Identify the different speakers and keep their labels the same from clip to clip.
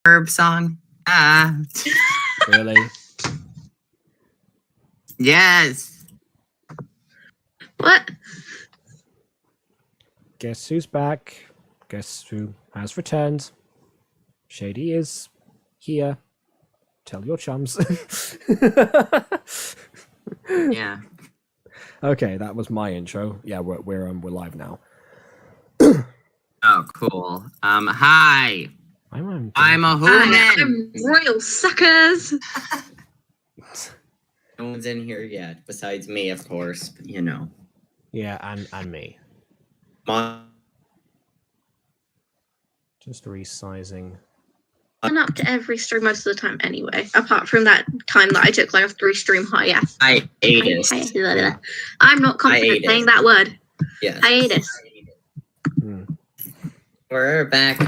Speaker 1: Herb song? Ah.
Speaker 2: Really?
Speaker 1: Yes.
Speaker 3: What?
Speaker 2: Guess who's back? Guess who has returned? Shady is here. Tell your chums.
Speaker 1: Yeah.
Speaker 2: Okay, that was my intro. Yeah, we're live now.
Speaker 1: Oh, cool. Hi. I'm a
Speaker 3: Hi,
Speaker 1: human.
Speaker 3: I'm royal suckers.
Speaker 1: No one's in here yet, besides me, of course. But, you know.
Speaker 2: Yeah, and me. Just resizing.
Speaker 3: I'm up to every stream most of the time anyway, apart from that time that I took like a 3-stream hiatus.
Speaker 1: Hiatus.
Speaker 3: I'm not confident saying that word.
Speaker 1: Yes.
Speaker 3: Hiatus.
Speaker 1: We're back,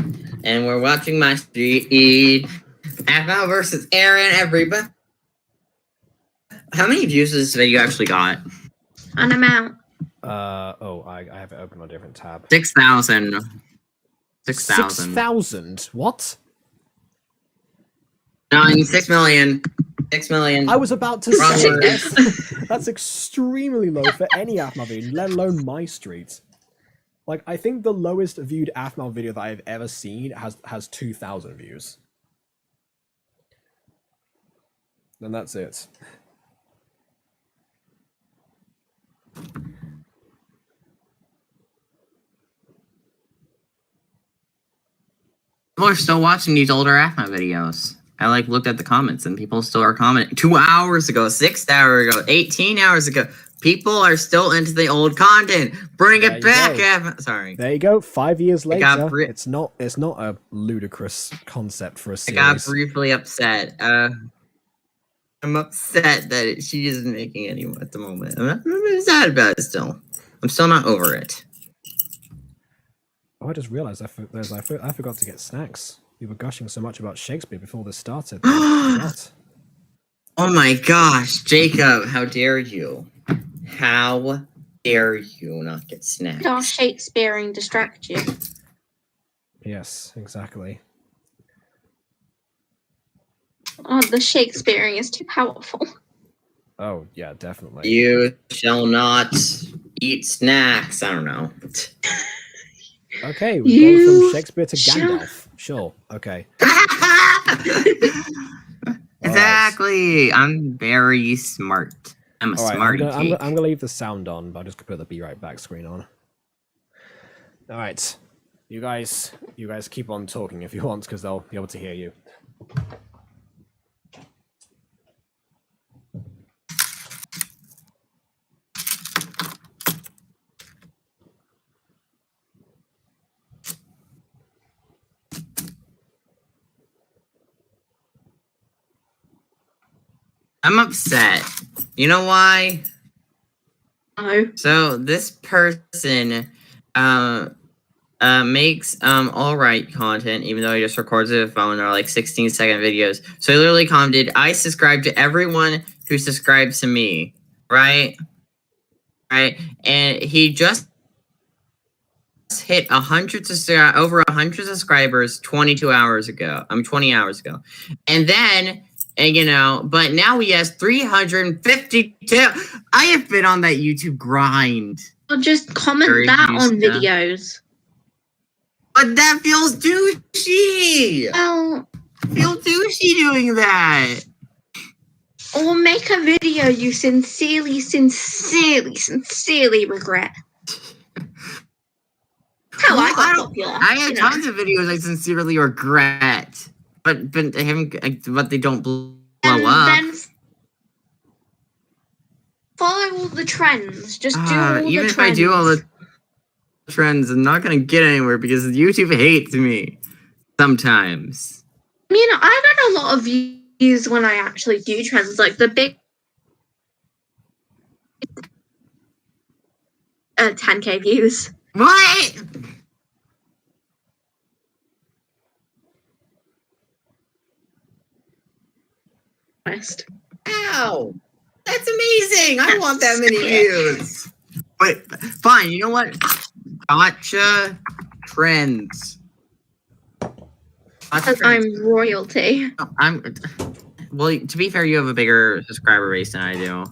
Speaker 1: and we're watching MyStreet. Aphmau versus Aaron, everybody. How many views has this video actually got?
Speaker 3: An amount.
Speaker 2: I have it open on a different tab.
Speaker 1: 6,000. 6,000.
Speaker 2: 6,000? What?
Speaker 1: 6 million. 6 million.
Speaker 2: I was about to say that's extremely low for any Aphmau video, let alone MyStreet. Like, I think the lowest viewed Aphmau video that I've ever seen has 2,000 views. And that's it.
Speaker 1: People are still watching these older Aphmau videos. I looked at the comments and people still are commenting. 2 hours ago, 6 hours ago, 18 hours ago. People are still into the old content. Bring it back, Aphmau. Sorry.
Speaker 2: There you go. 5 years later, it's not a ludicrous concept for a series.
Speaker 1: I got briefly upset. I'm upset that she isn't making any at the moment. I'm sad about it still. I'm still not over it.
Speaker 2: Oh, I just realized I forgot to get snacks. We were gushing so much about Shakespeare before this started. Oh
Speaker 1: my gosh, Jacob, how dare you? How dare you not get snacks?
Speaker 3: Our Shakespearean distract you.
Speaker 2: Yes, exactly.
Speaker 3: Oh, the Shakespearean is too powerful.
Speaker 2: Oh, yeah, definitely.
Speaker 1: You shall not eat snacks. I don't know.
Speaker 2: Okay, we've gone from Shakespeare to Gandalf. Sure, okay.
Speaker 1: Exactly. Right. I'm very smart. I'm a smart geek.
Speaker 2: I'm gonna leave the sound on, but I'll just put the be right back screen on. All right, you guys keep on talking if you want, because they'll be able to hear you.
Speaker 1: I'm upset. You know why?
Speaker 3: No.
Speaker 1: So this person makes alright content, even though he just records it with a phone. They're like 16-second videos. So he literally commented, I subscribe to everyone who subscribes to me. Right? Right? And he just hit over 100 subscribers 20 hours ago. And then but now he has 352. I have been on that YouTube grind.
Speaker 3: Well, just comment that on videos.
Speaker 1: But that feels douchey.
Speaker 3: Well,
Speaker 1: feel douchey doing that.
Speaker 3: Or make a video you sincerely regret. How I got popular.
Speaker 1: I have tons of videos I sincerely regret. But they don't blow up. Then
Speaker 3: follow all the trends. Just do all the trends.
Speaker 1: Even if I do all the trends, I'm not gonna get anywhere because YouTube hates me sometimes.
Speaker 3: I mean, I get a lot of views when I actually do trends, like the big 10K views.
Speaker 1: What? Ow! That's amazing! I want that many views! But, fine, you know what? Gotcha trends.
Speaker 3: Because I'm royalty.
Speaker 1: Well, to be fair, you have a bigger subscriber base than I do.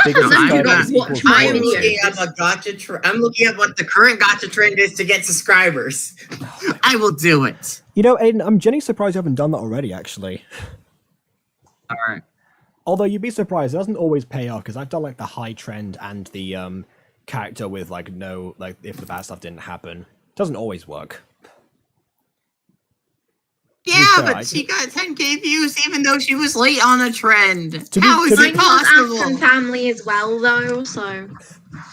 Speaker 2: Biggest
Speaker 3: I'm
Speaker 2: subscriber
Speaker 3: gonna
Speaker 2: base equals
Speaker 3: watch my
Speaker 2: royalty.
Speaker 3: videos.
Speaker 1: I'm looking up what the current gacha trend is to get subscribers. I will do it.
Speaker 2: You know, Aiden, I'm genuinely surprised you haven't done that already, actually.
Speaker 1: All right.
Speaker 2: Although you'd be surprised, it doesn't always pay off, because I've done, like, the high trend and the character with, like, no, like, if the bad stuff didn't happen. It doesn't always work.
Speaker 1: Yeah,
Speaker 2: fair,
Speaker 1: but she got 10K views even though she was late on the trend.
Speaker 2: To be-
Speaker 1: How is
Speaker 2: to be-
Speaker 1: it
Speaker 3: Mine was
Speaker 1: possible?
Speaker 3: African family as well, though. So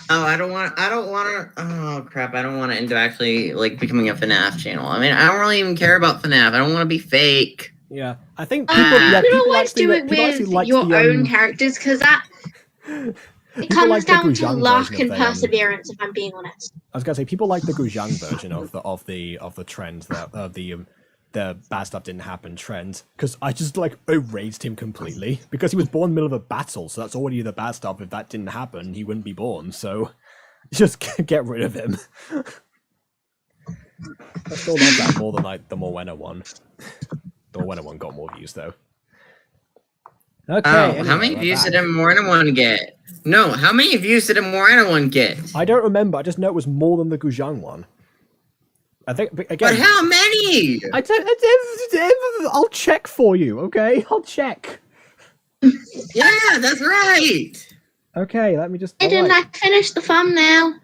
Speaker 1: Oh, I don't want to. Oh crap! I don't want to end up actually like becoming a FNAF channel. I mean, I don't really even care about FNAF. I don't want to be fake.
Speaker 2: Yeah, I think
Speaker 1: You
Speaker 2: people,
Speaker 1: could
Speaker 2: yeah,
Speaker 3: you could
Speaker 2: people
Speaker 3: always
Speaker 2: actually,
Speaker 3: do it
Speaker 2: people actually
Speaker 3: with
Speaker 2: like
Speaker 3: your
Speaker 2: the,
Speaker 3: own characters, because that it
Speaker 2: people
Speaker 3: comes
Speaker 2: like the
Speaker 3: down to
Speaker 2: Gujang
Speaker 3: luck
Speaker 2: version
Speaker 3: and
Speaker 2: of the,
Speaker 3: perseverance. If I'm being honest.
Speaker 2: I was gonna say people like the Gujang version of the trend that the bad stuff didn't happen trend, because I just like erased him completely because he was born in the middle of a battle, so that's already the bad stuff. If that didn't happen, he wouldn't be born. So just get rid of him. I still love that more than like the Morwenna one. The Morwenna one got more views though. Okay.
Speaker 1: Oh, how
Speaker 2: anyway,
Speaker 1: many
Speaker 2: we're
Speaker 1: views
Speaker 2: back.
Speaker 1: did a Morena one get? No, how many views did a Morena one get?
Speaker 2: I don't remember. I just know it was more than the Gujang one. I think again.
Speaker 1: But how many?
Speaker 2: I'll check for you. Okay, I'll check.
Speaker 1: Yeah, that's right.
Speaker 2: Okay, let me just.
Speaker 3: I didn't.
Speaker 2: alright.
Speaker 3: I finished the thumbnail.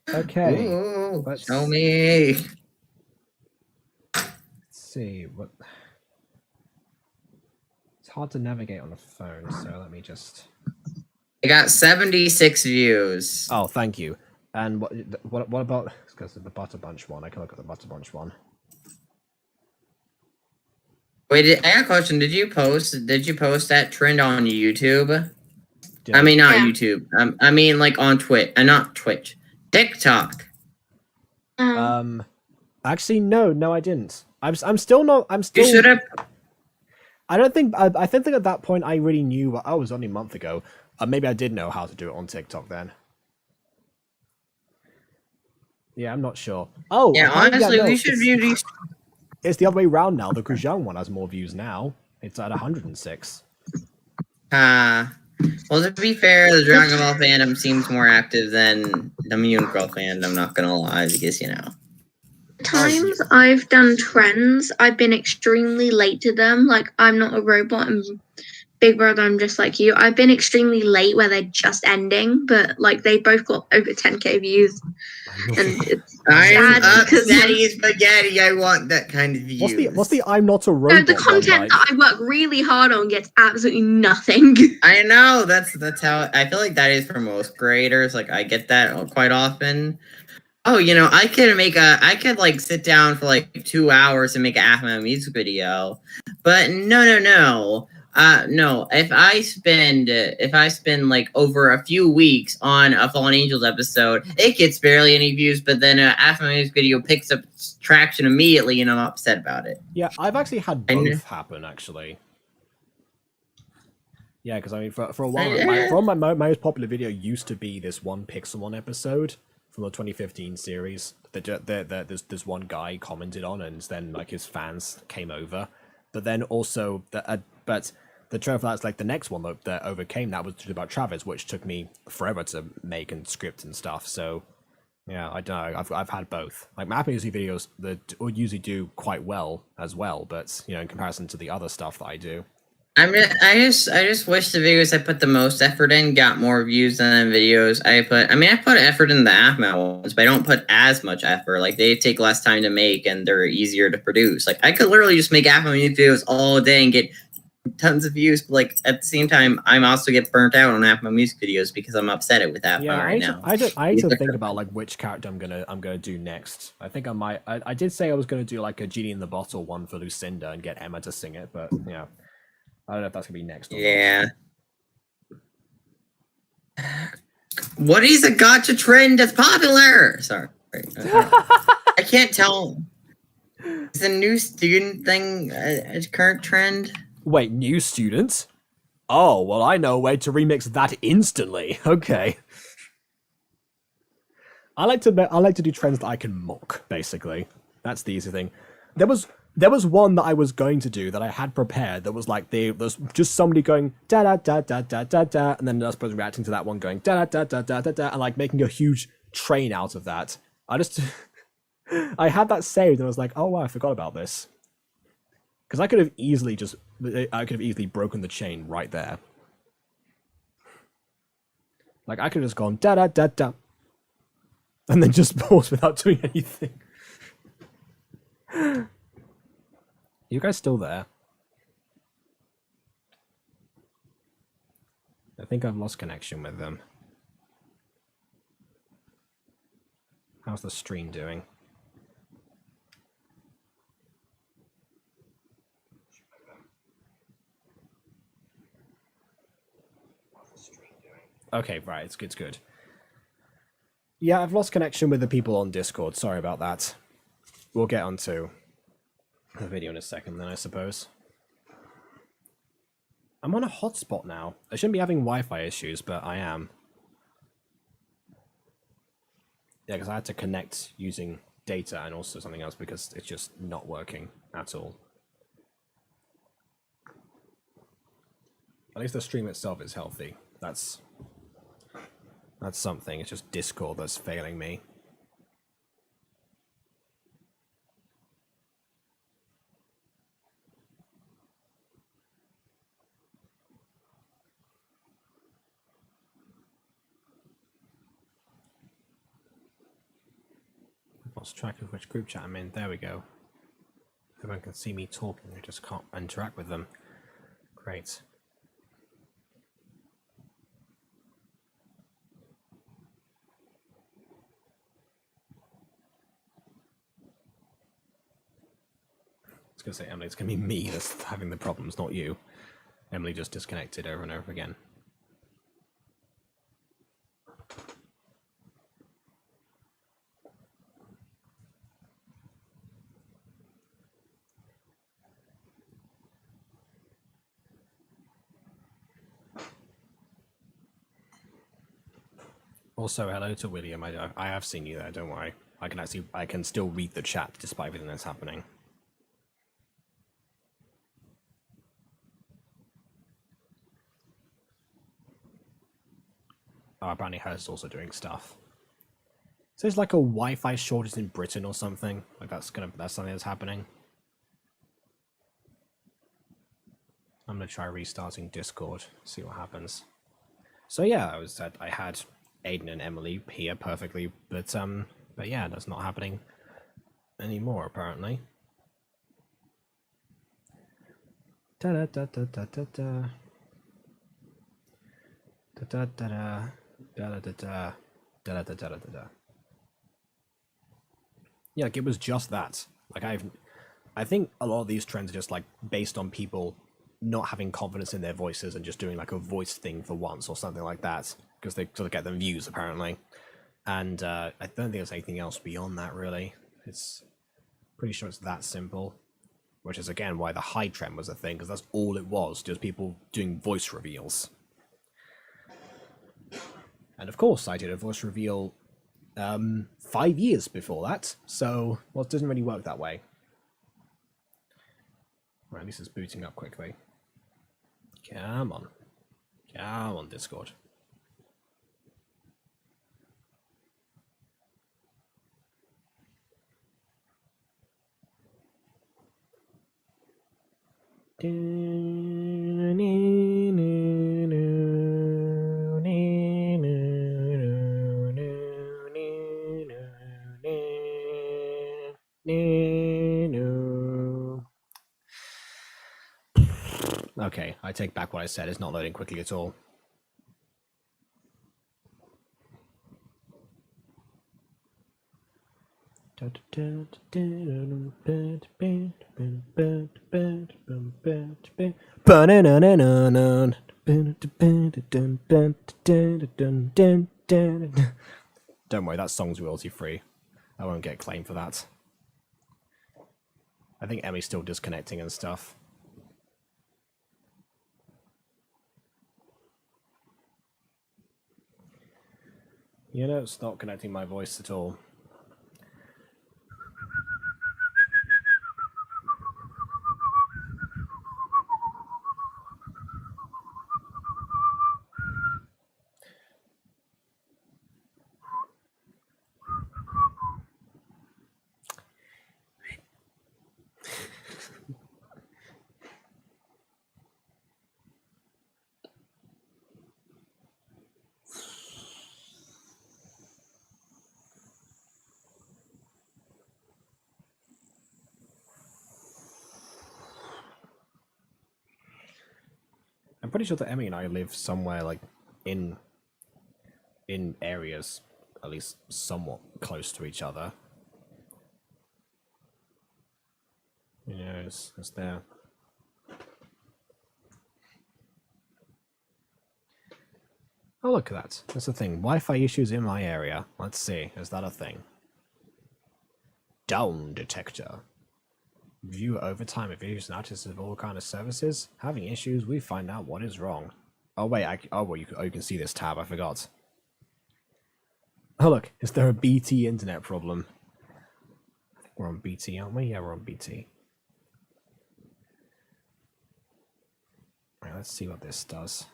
Speaker 2: Okay.
Speaker 1: Ooh,
Speaker 2: let's-
Speaker 1: show me.
Speaker 2: Let's see what. It's hard to navigate on a phone, so let me just.
Speaker 1: I got 76 views.
Speaker 2: Oh, thank you. And what about? Because the Butter Bunch one, I can look at the Butter Bunch one.
Speaker 1: Wait, I got a question. Did you post that trend on YouTube?
Speaker 2: Did
Speaker 1: I mean, not
Speaker 3: Yeah.
Speaker 1: YouTube. I mean, like on Twitch. Not Twitch. TikTok.
Speaker 2: Actually, no, I didn't. I'm still not. I'm
Speaker 1: You
Speaker 2: still.
Speaker 1: should have.
Speaker 2: I don't think. I think at that point I really knew. I was only a month ago. Maybe I did know how to do it on TikTok then. Yeah, I'm not sure. Oh,
Speaker 1: Yeah, honestly, we should view these.
Speaker 2: It's the other way around now. The Gujang one has more views now. It's at 106.
Speaker 1: Well, to be fair, the Dragon Ball fandom seems more active than the Mutant Girl fandom. Not gonna lie, because
Speaker 3: Times I've done trends, I've been extremely late to them. Like, I'm not a robot, and Big Brother, I'm just like you. I've been extremely late where they're just ending, but like they both got over 10K views, and it's
Speaker 1: I'm
Speaker 3: sad
Speaker 1: up
Speaker 3: because
Speaker 1: Daddy Spaghetti. I want that kind of view.
Speaker 2: What's the I'm not a robot?
Speaker 3: the content that I work really hard on gets absolutely nothing.
Speaker 1: I know that's how I feel like that is for most creators. Like I get that quite often. Oh, I could like sit down for like 2 hours and make an Aphmau music video, but no. No. If I spend like over a few weeks on a Fallen Angels episode, it gets barely any views. But then an Aphmau music video picks up traction immediately, and I'm upset about it.
Speaker 2: Yeah, I've actually had both happen actually. Yeah, because I mean, for a while, my most popular video used to be this one Pixelmon episode from the 2015 series that this one guy commented on, and then like his fans came over. But then also but the trailer for that's like the next one that overcame that was about Travis, which took me forever to make and script and stuff. So yeah, I don't know. I've had both. Like my Aphmau music videos that usually do quite well as well, but in comparison to the other stuff that I do.
Speaker 1: I just wish the videos I put the most effort in got more views than the videos I put effort in the Aphmau ones, but I don't put as much effort. Like they take less time to make and they're easier to produce. Like I could literally just make Aphmau music videos all day and get tons of views, but like at the same time, I'm also get burnt out on Aphmau music videos because I'm upset with Aphmau now.
Speaker 2: I need to think about like which character I'm gonna do next. I think I might. I did say I was gonna do like a Genie in the Bottle one for Lucinda and get Emma to sing it, but yeah. I don't know if that's gonna be next. Or
Speaker 1: yeah. What is a gacha trend that's popular? Sorry, I can't tell. Is the new student thing a current trend?
Speaker 2: Wait, new students? Oh well, I know a way to remix that instantly. Okay. I like to do trends that I can mock. Basically, that's the easy thing. There was one that I was going to do that I had prepared that was like there's just somebody going da da da da da da da, and then us both reacting to that one going da da da da da da, and like making a huge train out of that. I had that saved and I was like, oh wow, I forgot about this. Because I could have easily broken the chain right there. Like I could have just gone da da da da, and then just paused without doing anything. You guys still there? I think I've lost connection with them. How's the stream doing? Okay, right, it's good. Yeah, I've lost connection with the people on Discord. Sorry about that. We'll get onto the video in a second then, I suppose. I'm on a hotspot now. I shouldn't be having Wi-Fi issues, but I am. Yeah, because I had to connect using data and also something else because it's just not working at all. At least the stream itself is healthy. That's something. It's just Discord that's failing me. I've lost track of which group chat I'm in. There we go. Everyone can see me talking. I just can't interact with them. Great. I was going to say, Emily, it's going to be me that's having the problems, not you. Emily just disconnected over and over again. Also, hello to William. I have seen you there, don't worry. I can still read the chat despite everything that's happening. Oh, apparently Hers is also doing stuff. So there's like a Wi-Fi shortage in Britain or something. Like that's something that's happening. I'm gonna try restarting Discord, see what happens. So yeah, I had Aiden and Emily here perfectly, but yeah, that's not happening anymore apparently. Da da da da da da da da da da da. Da, da, da, da, da, da, da, da, da. Yeah, like it was just that. Like I think a lot of these trends are just like based on people not having confidence in their voices and just doing like a voice thing for once or something like that because they sort of get them views apparently. And I don't think there's anything else beyond that really. It's pretty sure it's that simple, which is again why the high trend was a thing because that's all it was, just people doing voice reveals. And of course, I did a voice reveal 5 years before that, so well, it doesn't really work that way. Right, at least it's booting up quickly. Come on. Come on, Discord. Okay, I take back what I said. It's not loading quickly at all. Don't worry, that song's royalty free. I won't get claimed for that. I think Emmy's still disconnecting and stuff. You know, it's not connecting my voice at all. pretty sure that Emmy and I live somewhere like in areas at least somewhat close to each other. Yeah, it's there. Oh, look at that. That's the thing. Wi-Fi issues in my area. Let's see. Is that a thing? Down detector. View over time if issues and outages of all kind of services. Having issues, we find out what is wrong. Oh wait, well you can see this tab. I forgot. Oh look, is there a BT internet problem? I think we're on BT, aren't we? Yeah, we're on BT. Right, let's see what this does.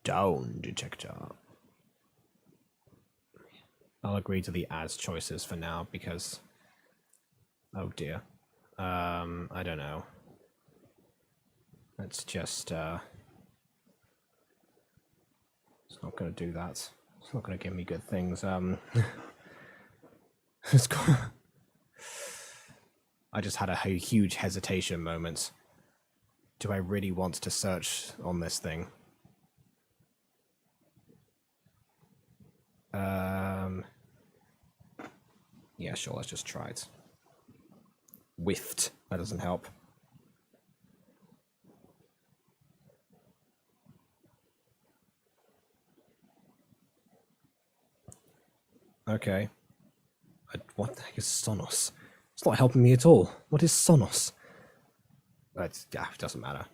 Speaker 2: Down detector. I'll agree to the as choices for now because, oh dear, I don't know. Let's just, it's not going to do that. It's not going to give me good things. It's I just had a huge hesitation moment. Do I really want to search on this thing? Yeah, sure, let's just try it. Whiffed. That doesn't help. Okay. What the heck is Sonos? It's not helping me at all. What is Sonos? It doesn't matter.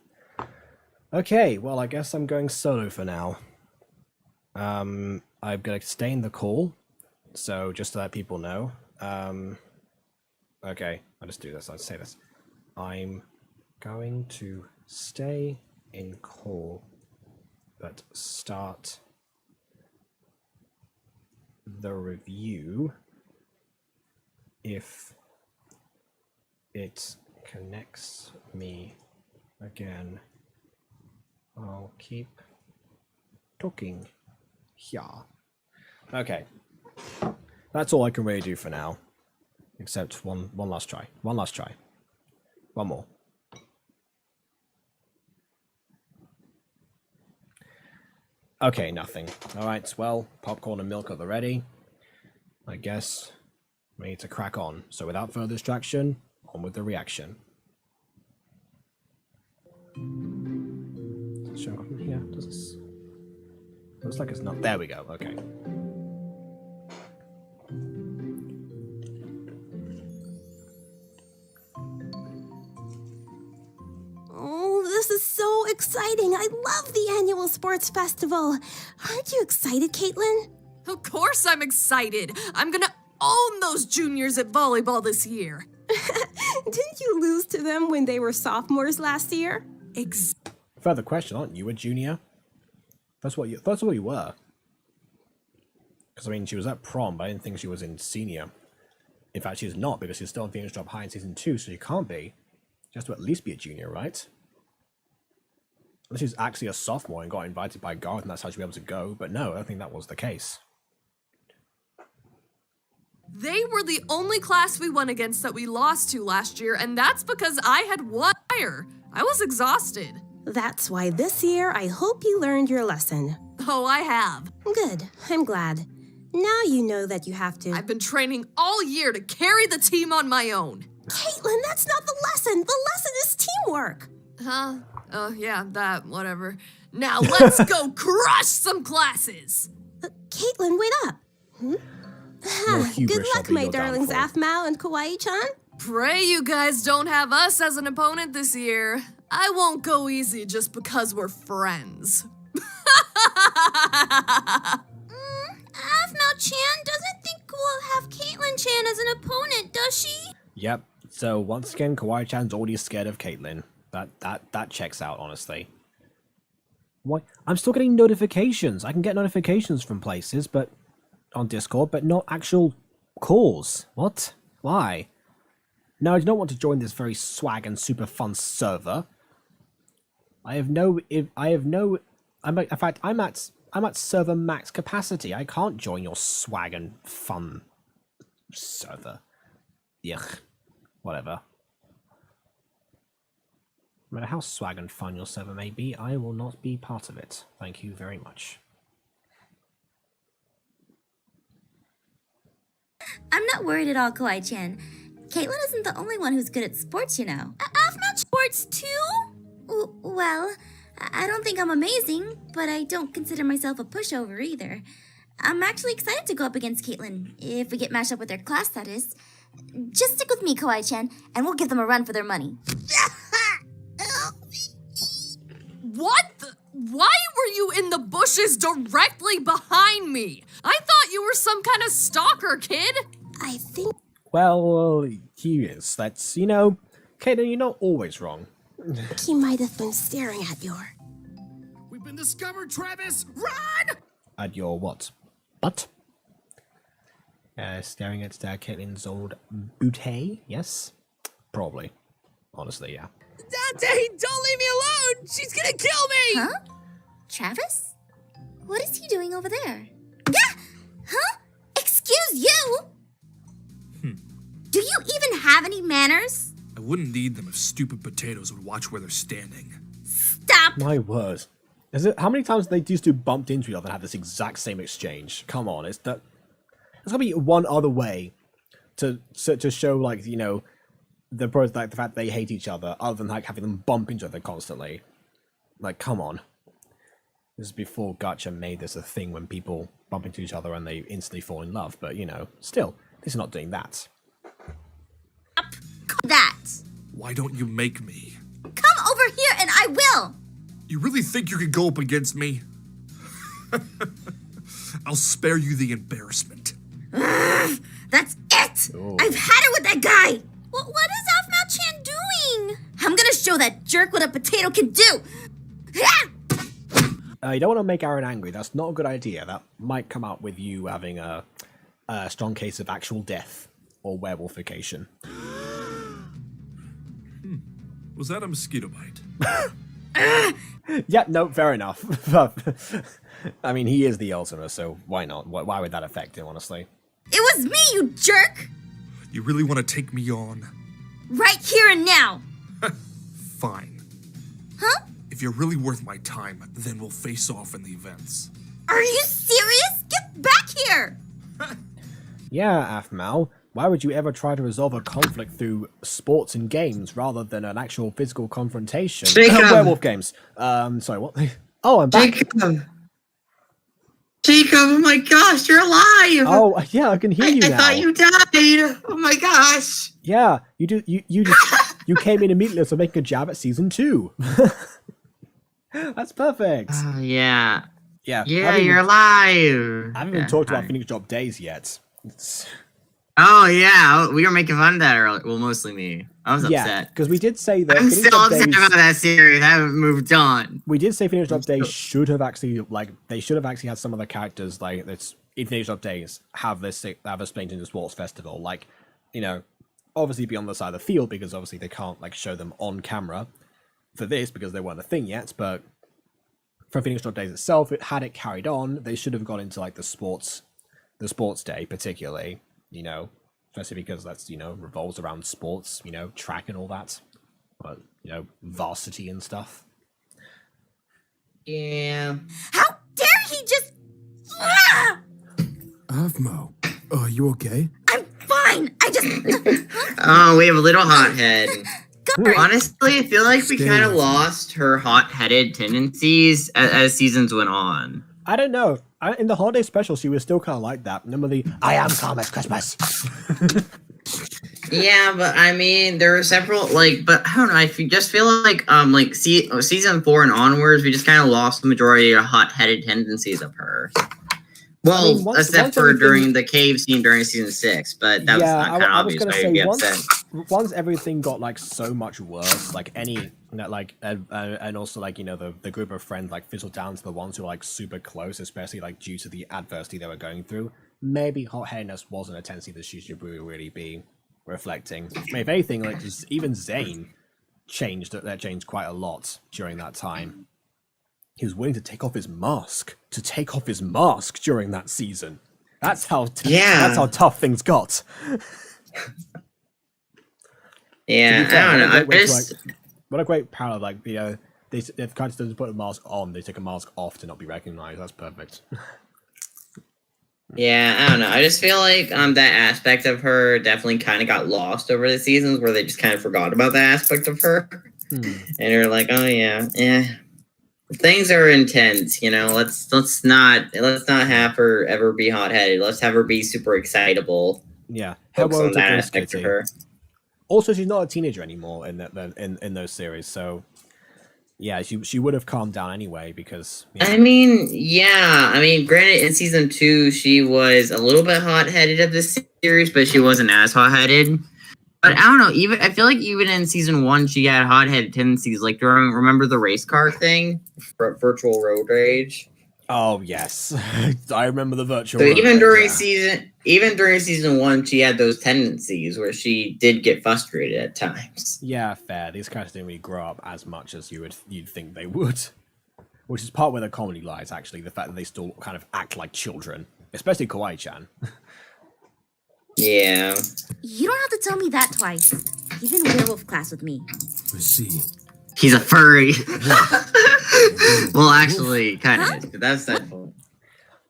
Speaker 2: Okay, well, I guess I'm going solo for now. I'm going to stay in the call, so just to let people know. Okay, I'll just do this. I'll say this. I'm going to stay in call, but start the review if it connects me again. I'll keep talking. Yeah. Okay. That's all I can really do for now. Except one last try. One last try. One more. Okay, nothing. Alright, well, popcorn and milk at the ready. I guess we need to crack on. So without further distraction, on with the reaction. Show here, does this? Looks like it's not. There we go, okay.
Speaker 4: Oh, this is so exciting. I love the annual sports festival. Aren't you excited, Caitlin?
Speaker 5: Of course I'm excited. I'm gonna own those juniors at volleyball this year.
Speaker 4: Didn't you lose to them when they were sophomores last year?
Speaker 2: Further question, aren't you a junior? That's what you were. Because I mean, she was at prom, but I didn't think she was in senior. In fact, she's not, because she's still in Phoenix Drop High in season 2, so she can't be. She has to at least be a junior, right? Unless she's actually a sophomore and got invited by Garroth, and that's how she'll be able to go. But no, I don't think that was the case.
Speaker 5: They were the only class we won against that we lost to last year, and that's because I had one higher. I was exhausted.
Speaker 4: That's why this year I hope you learned your lesson.
Speaker 5: Oh, I have.
Speaker 4: Good. I'm glad. Now you know that you have to.
Speaker 5: I've been training all year to carry the team on my own.
Speaker 4: Caitlin, that's not the lesson. The lesson is teamwork.
Speaker 5: Huh? Oh, yeah, that, whatever. Now let's go crush some classes.
Speaker 4: Caitlin, wait up. Good luck, my darlings Aphmau and Kawaii-chan.
Speaker 5: Pray you guys don't have us as an opponent this year. I won't go easy just because we're friends.
Speaker 4: Aphmau-chan doesn't think we'll have Caitlin-chan as an opponent, does she?
Speaker 2: Yep. So once again, Kawaii-chan's already scared of Caitlin. That checks out, honestly. Why? I'm still getting notifications. I can get notifications from places, but on Discord, but not actual calls. What? Why? No, I do not want to join this very swag and super fun server. In fact, I'm at server max capacity. I can't join your swag and fun server. Yuck. Whatever. No matter how swag and fun your server may be, I will not be part of it. Thank you very much.
Speaker 6: I'm not worried at all, Kawaii-chan. Caitlin isn't the only one who's good at sports, you know. Aphmau sports too? Well, I don't think I'm amazing, but I don't consider myself a pushover either. I'm actually excited to go up against Caitlin, if we get matched up with their class, that is. Just stick with me, Kawaii-chan, and we'll give them a run for their money.
Speaker 5: What? Why were you in the bushes directly behind me? I thought you were some kind of stalker, kid.
Speaker 4: I think
Speaker 2: Well, he is. That's, you know, Caitlin, you're not always wrong.
Speaker 4: he might have been staring at your...
Speaker 7: We've been discovered, Travis! Run!
Speaker 2: At your what? Butt? Staring at Caitlin's old booty? Yes? Probably. Honestly, yeah.
Speaker 7: Dante, don't leave me alone! She's gonna kill me!
Speaker 6: Huh? Travis? What is he doing over there? Yeah! Huh? Excuse you? Do you even have any manners?
Speaker 7: I wouldn't need them if stupid potatoes would watch where they're standing.
Speaker 6: Stop!
Speaker 2: My word. Is it how many times they used to bump into each other and have this exact same exchange? Come on, there's gotta be one other way to show, like, you know, the fact they hate each other, other than like having them bump into each other constantly. Like, come on. This is before Gacha made this a thing when people bump into each other and they instantly fall in love, but you know, still, this is not doing that.
Speaker 6: That!
Speaker 7: Why don't you make me?
Speaker 6: Come over here and I will!
Speaker 7: You really think you could go up against me? I'll spare you the embarrassment.
Speaker 6: That's it!
Speaker 2: Oh.
Speaker 6: I've had it with that guy! What is Aphmau-chan doing? I'm gonna show that jerk what a potato can do!
Speaker 2: You don't want to make Aaron angry. That's not a good idea. That might come out with you having a strong case of actual death or werewolfication.
Speaker 7: Was that a mosquito bite?
Speaker 2: Yeah, no, fair enough. I mean, he is the Ultima, so why not? Why would that affect him, honestly?
Speaker 6: It was me, you jerk!
Speaker 7: You really want to take me on?
Speaker 6: Right here and now!
Speaker 7: Fine.
Speaker 6: Huh?
Speaker 7: If you're really worth my time, then we'll face off in the events.
Speaker 6: Are you serious? Get back here!
Speaker 2: Yeah, Aphmau. Why would you ever try to resolve a conflict through sports and games rather than an actual physical confrontation?
Speaker 1: Jacob!
Speaker 2: Werewolf games. Sorry, what? Oh, I'm back.
Speaker 1: Jacob, oh my gosh, you're alive!
Speaker 2: Oh, yeah, I can hear you
Speaker 1: I
Speaker 2: now.
Speaker 1: thought you died! Oh my gosh!
Speaker 2: Yeah, you came in immediately to make a jab at season 2. That's perfect.
Speaker 1: Yeah.
Speaker 2: Yeah,
Speaker 1: Yeah, you're alive!
Speaker 2: I haven't even talked about Phoenix Drop Days yet.
Speaker 1: Oh yeah, we were making fun of that earlier. Well, mostly me. I was
Speaker 2: Yeah,
Speaker 1: upset.
Speaker 2: because we did say that
Speaker 1: I'm
Speaker 2: Phoenix
Speaker 1: still
Speaker 2: Drop
Speaker 1: upset
Speaker 2: Days,
Speaker 1: about that series. I haven't moved on.
Speaker 2: we did say Phoenix Drop Days should have actually, like, they should have actually had some of the characters, like, that's in Phoenix Drop Days have a split in the sports festival. Like, you know, obviously be on the side of the field because obviously they can't, like, show them on camera for this because they weren't a thing yet, but for Phoenix Drop Days itself, had it carried on, they should have got into, like, the sports day particularly, you know, especially because that's, you know, revolves around sports, you know, track and all that, but, you know, varsity and stuff.
Speaker 1: Yeah.
Speaker 6: How dare he just... Ah!
Speaker 8: Aphmau, are you okay?
Speaker 6: I'm fine! I just...
Speaker 1: Oh, we have a little hothead.
Speaker 6: Guard.
Speaker 1: Honestly, I feel like we
Speaker 8: Stay
Speaker 1: kind of
Speaker 8: with me.
Speaker 1: lost her hot-headed tendencies as seasons went on.
Speaker 2: I don't know. In the holiday special, she was still kind of like that. Remember the I am calm as Christmas.
Speaker 1: Yeah, but I mean, there were several but I don't know. I just feel like season 4 and onwards, we just kind of lost the majority of hot-headed tendencies of her. Well,
Speaker 2: I mean,
Speaker 1: except for during the cave scene during season 6, but that was not kind of
Speaker 2: I was
Speaker 1: obvious.
Speaker 2: gonna
Speaker 1: Why you'd be
Speaker 2: say
Speaker 1: upset.
Speaker 2: once everything got like so much worse, like and also like, you know, the group of friends like fizzled down to the ones who were like super close, especially like due to the adversity they were going through. Maybe hot-headedness wasn't a tendency that she should really be reflecting. I mean, if anything, like even Zane changed quite a lot during that time. He was willing to take off his mask during that season. That's how tough things got.
Speaker 1: Yeah,
Speaker 2: To be fair,
Speaker 1: I don't know.
Speaker 2: I What a great parallel! Like if characters doesn't put a mask on, they take a mask off to not be recognized. That's perfect.
Speaker 1: Yeah, I don't know. I just feel like that aspect of her definitely kind of got lost over the seasons, where they just kind of forgot about that aspect of her, and they're like, oh yeah, things are intense, you know. Let's not have her ever be hot headed. Let's have her be super excitable.
Speaker 2: Yeah,
Speaker 1: Focus on that aspect of her.
Speaker 2: Also, she's not a teenager anymore in those series, so yeah, she would have calmed down anyway because. Yeah.
Speaker 1: I mean, granted, in season 2, she was a little bit hot headed of this series, but she wasn't as hot headed. But I don't know. I feel like even in season 1, she had hot headed tendencies. Like, remember the race car thing, virtual road rage?
Speaker 2: Oh yes, I remember the virtual.
Speaker 1: So even during season 1, she had those tendencies where she did get frustrated at times.
Speaker 2: Yeah, fair. These characters didn't really grow up as much as you'd think they would, which is part where the comedy lies. Actually, the fact that they still kind of act like children, especially Kawaii-chan.
Speaker 1: Yeah.
Speaker 6: You don't have to tell me that twice. He's in werewolf class with me.
Speaker 8: I see.
Speaker 1: He's a furry. Well, actually, kind of. But that's that point.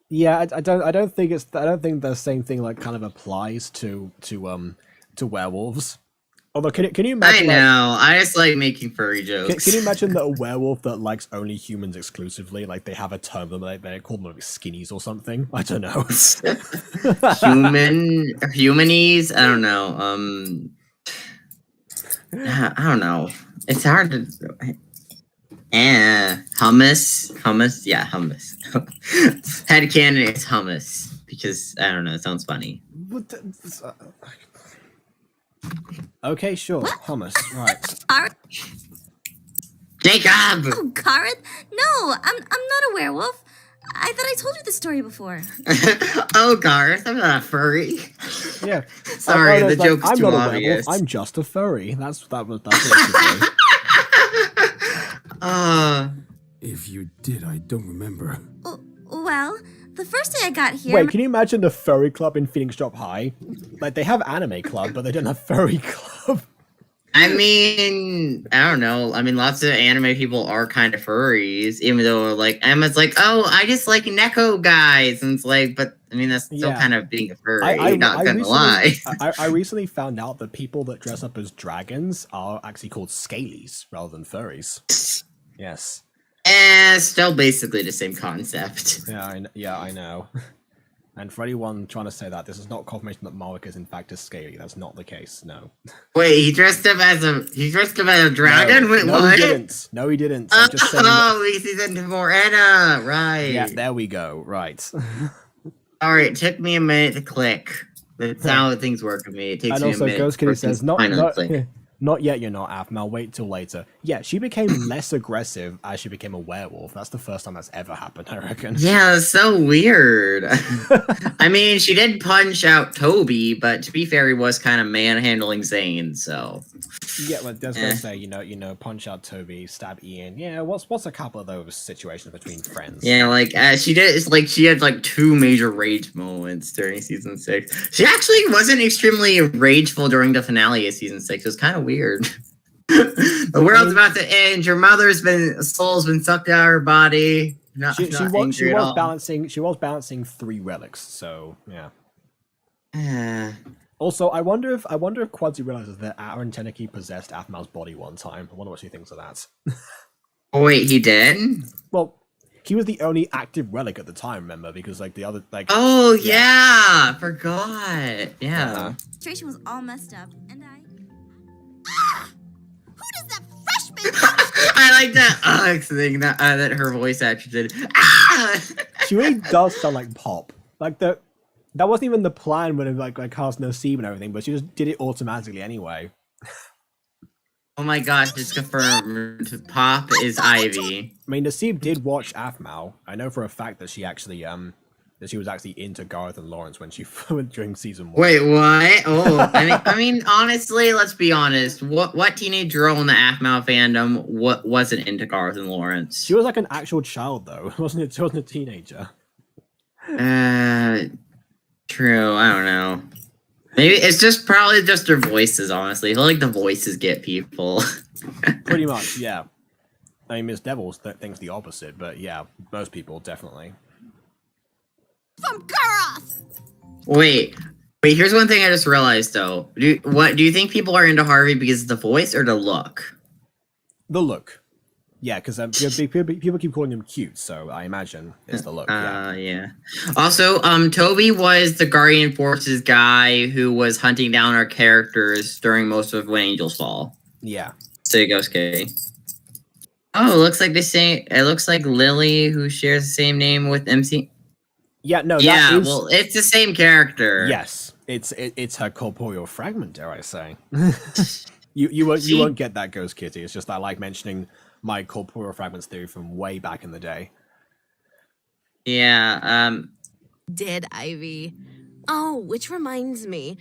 Speaker 2: Yeah, I don't think the same thing like kind of applies to werewolves. Although, can you imagine?
Speaker 1: I know. I just like making furry jokes.
Speaker 2: Can you imagine that a werewolf that likes only humans exclusively? Like they have a term they call them like skinnies or something. I don't know.
Speaker 1: Humanies? I don't know. I don't know. It's hard to. Hummus. Yeah, hummus. Headcanon is hummus because I don't know. It sounds funny.
Speaker 2: Okay, sure. Hummus, right.
Speaker 1: Jacob!
Speaker 6: Oh, Garroth? No, I'm not a werewolf. I thought I told you the story before.
Speaker 1: Oh, Garroth, I'm not a furry.
Speaker 2: Yeah.
Speaker 1: Sorry, the joke's
Speaker 2: I'm
Speaker 1: too
Speaker 2: not
Speaker 1: obvious.
Speaker 2: A werewolf, I'm just a furry. That's what I should say.
Speaker 8: If you did, I don't remember.
Speaker 6: Well, the first day I got here...
Speaker 2: Wait, can you imagine the furry club in Phoenix Drop High? Like, they have anime club, but they don't have furry club.
Speaker 1: I mean, I don't know. I mean, lots of anime people are kind of furries, even though, like, Emma's like, oh, I just like Neko guys. And it's like, but, I mean, that's still kind of being a furry, not gonna lie.
Speaker 2: I recently found out that people that dress up as dragons are actually called scalies rather than furries. Yes.
Speaker 1: Still basically the same concept.
Speaker 2: Yeah, I know. And for anyone trying to say that, this is not confirmation that Marwick is in fact a scaly. That's not the case. No.
Speaker 1: Wait, he dressed up as a dragon.
Speaker 2: No,
Speaker 1: Wait,
Speaker 2: no,
Speaker 1: what?
Speaker 2: He didn't. No, he didn't. I'm just saying
Speaker 1: he's into Morena, right?
Speaker 2: Yeah, there we go. Right.
Speaker 1: All right, it took me a minute to click. That's how things work with me. It takes me a minute.
Speaker 2: And also, Ghost Kitty says,
Speaker 1: click.
Speaker 2: Not yet, you're not, Aphmau. Wait till later. Yeah, she became less aggressive as she became a werewolf. That's the first time that's ever happened, I reckon.
Speaker 1: Yeah, it's so weird. I mean, she did punch out Toby, but to be fair, he was kind of manhandling Zane, so...
Speaker 2: Yeah, well, that's gonna say, you know, punch out Toby, stab Ian. Yeah, what's a couple of those situations between friends?
Speaker 1: Yeah, like, she did, it's like, she had, like, 2 major rage moments during Season 6. She actually wasn't extremely rageful during the finale of Season 6. It was kind of weird. The world's about to end. Your soul's been sucked out of her body. She was
Speaker 2: balancing 3 relics, so yeah. Also, I wonder if Quadzi realizes that Aaron Teneki possessed Aphmau's body one time. I wonder what she thinks of that.
Speaker 1: Oh wait, he did?
Speaker 2: Well, he was the only active relic at the time, remember? Because like the other
Speaker 1: Oh yeah, forgot. Yeah.
Speaker 6: Situation was all messed up, and who does that freshman?
Speaker 1: I like that thing that her voice actor did.
Speaker 2: She really does sound like Pop. Like that wasn't even the plan when it like cast Nasib and everything, but she just did it automatically anyway.
Speaker 1: Oh my gosh, it's confirmed. Pop is Ivy.
Speaker 2: I mean, Nasib did watch Aphmau. I know for a fact that she actually that she was actually into Garroth and Lawrence when she went during season 1.
Speaker 1: Wait, what? Oh, I mean, honestly, let's be honest. What teenage girl in the Aphmau fandom wasn't into Garroth and Lawrence?
Speaker 2: She was like an actual child, though. She wasn't a teenager.
Speaker 1: True. I don't know. Maybe it's just probably just their voices, honestly. I feel like the voices get people.
Speaker 2: Pretty much, yeah. I mean, Miss Devils thinks the opposite, but yeah, most people definitely.
Speaker 4: From Garroth!
Speaker 1: Wait, here's one thing I just realized though. Do you think people are into Harvey because of the voice or the look?
Speaker 2: The look. Yeah, because people keep calling him cute, so I imagine it's the look.
Speaker 1: Yeah. Also, Toby was the Guardian Forces guy who was hunting down our characters during most of When Angels Fall.
Speaker 2: Yeah.
Speaker 1: So you go, Skay. Oh, it looks like it looks like Lily, who shares the same name with MC.
Speaker 2: Yeah, no,
Speaker 1: Yeah,
Speaker 2: that is...
Speaker 1: well, it's the same character.
Speaker 2: Yes, it's her corporeal fragment, dare I say. you won't get that, Ghost Kitty. It's just I like mentioning my corporeal fragments theory from way back in the day.
Speaker 1: Yeah,
Speaker 4: Did Ivy. Oh, which reminds me.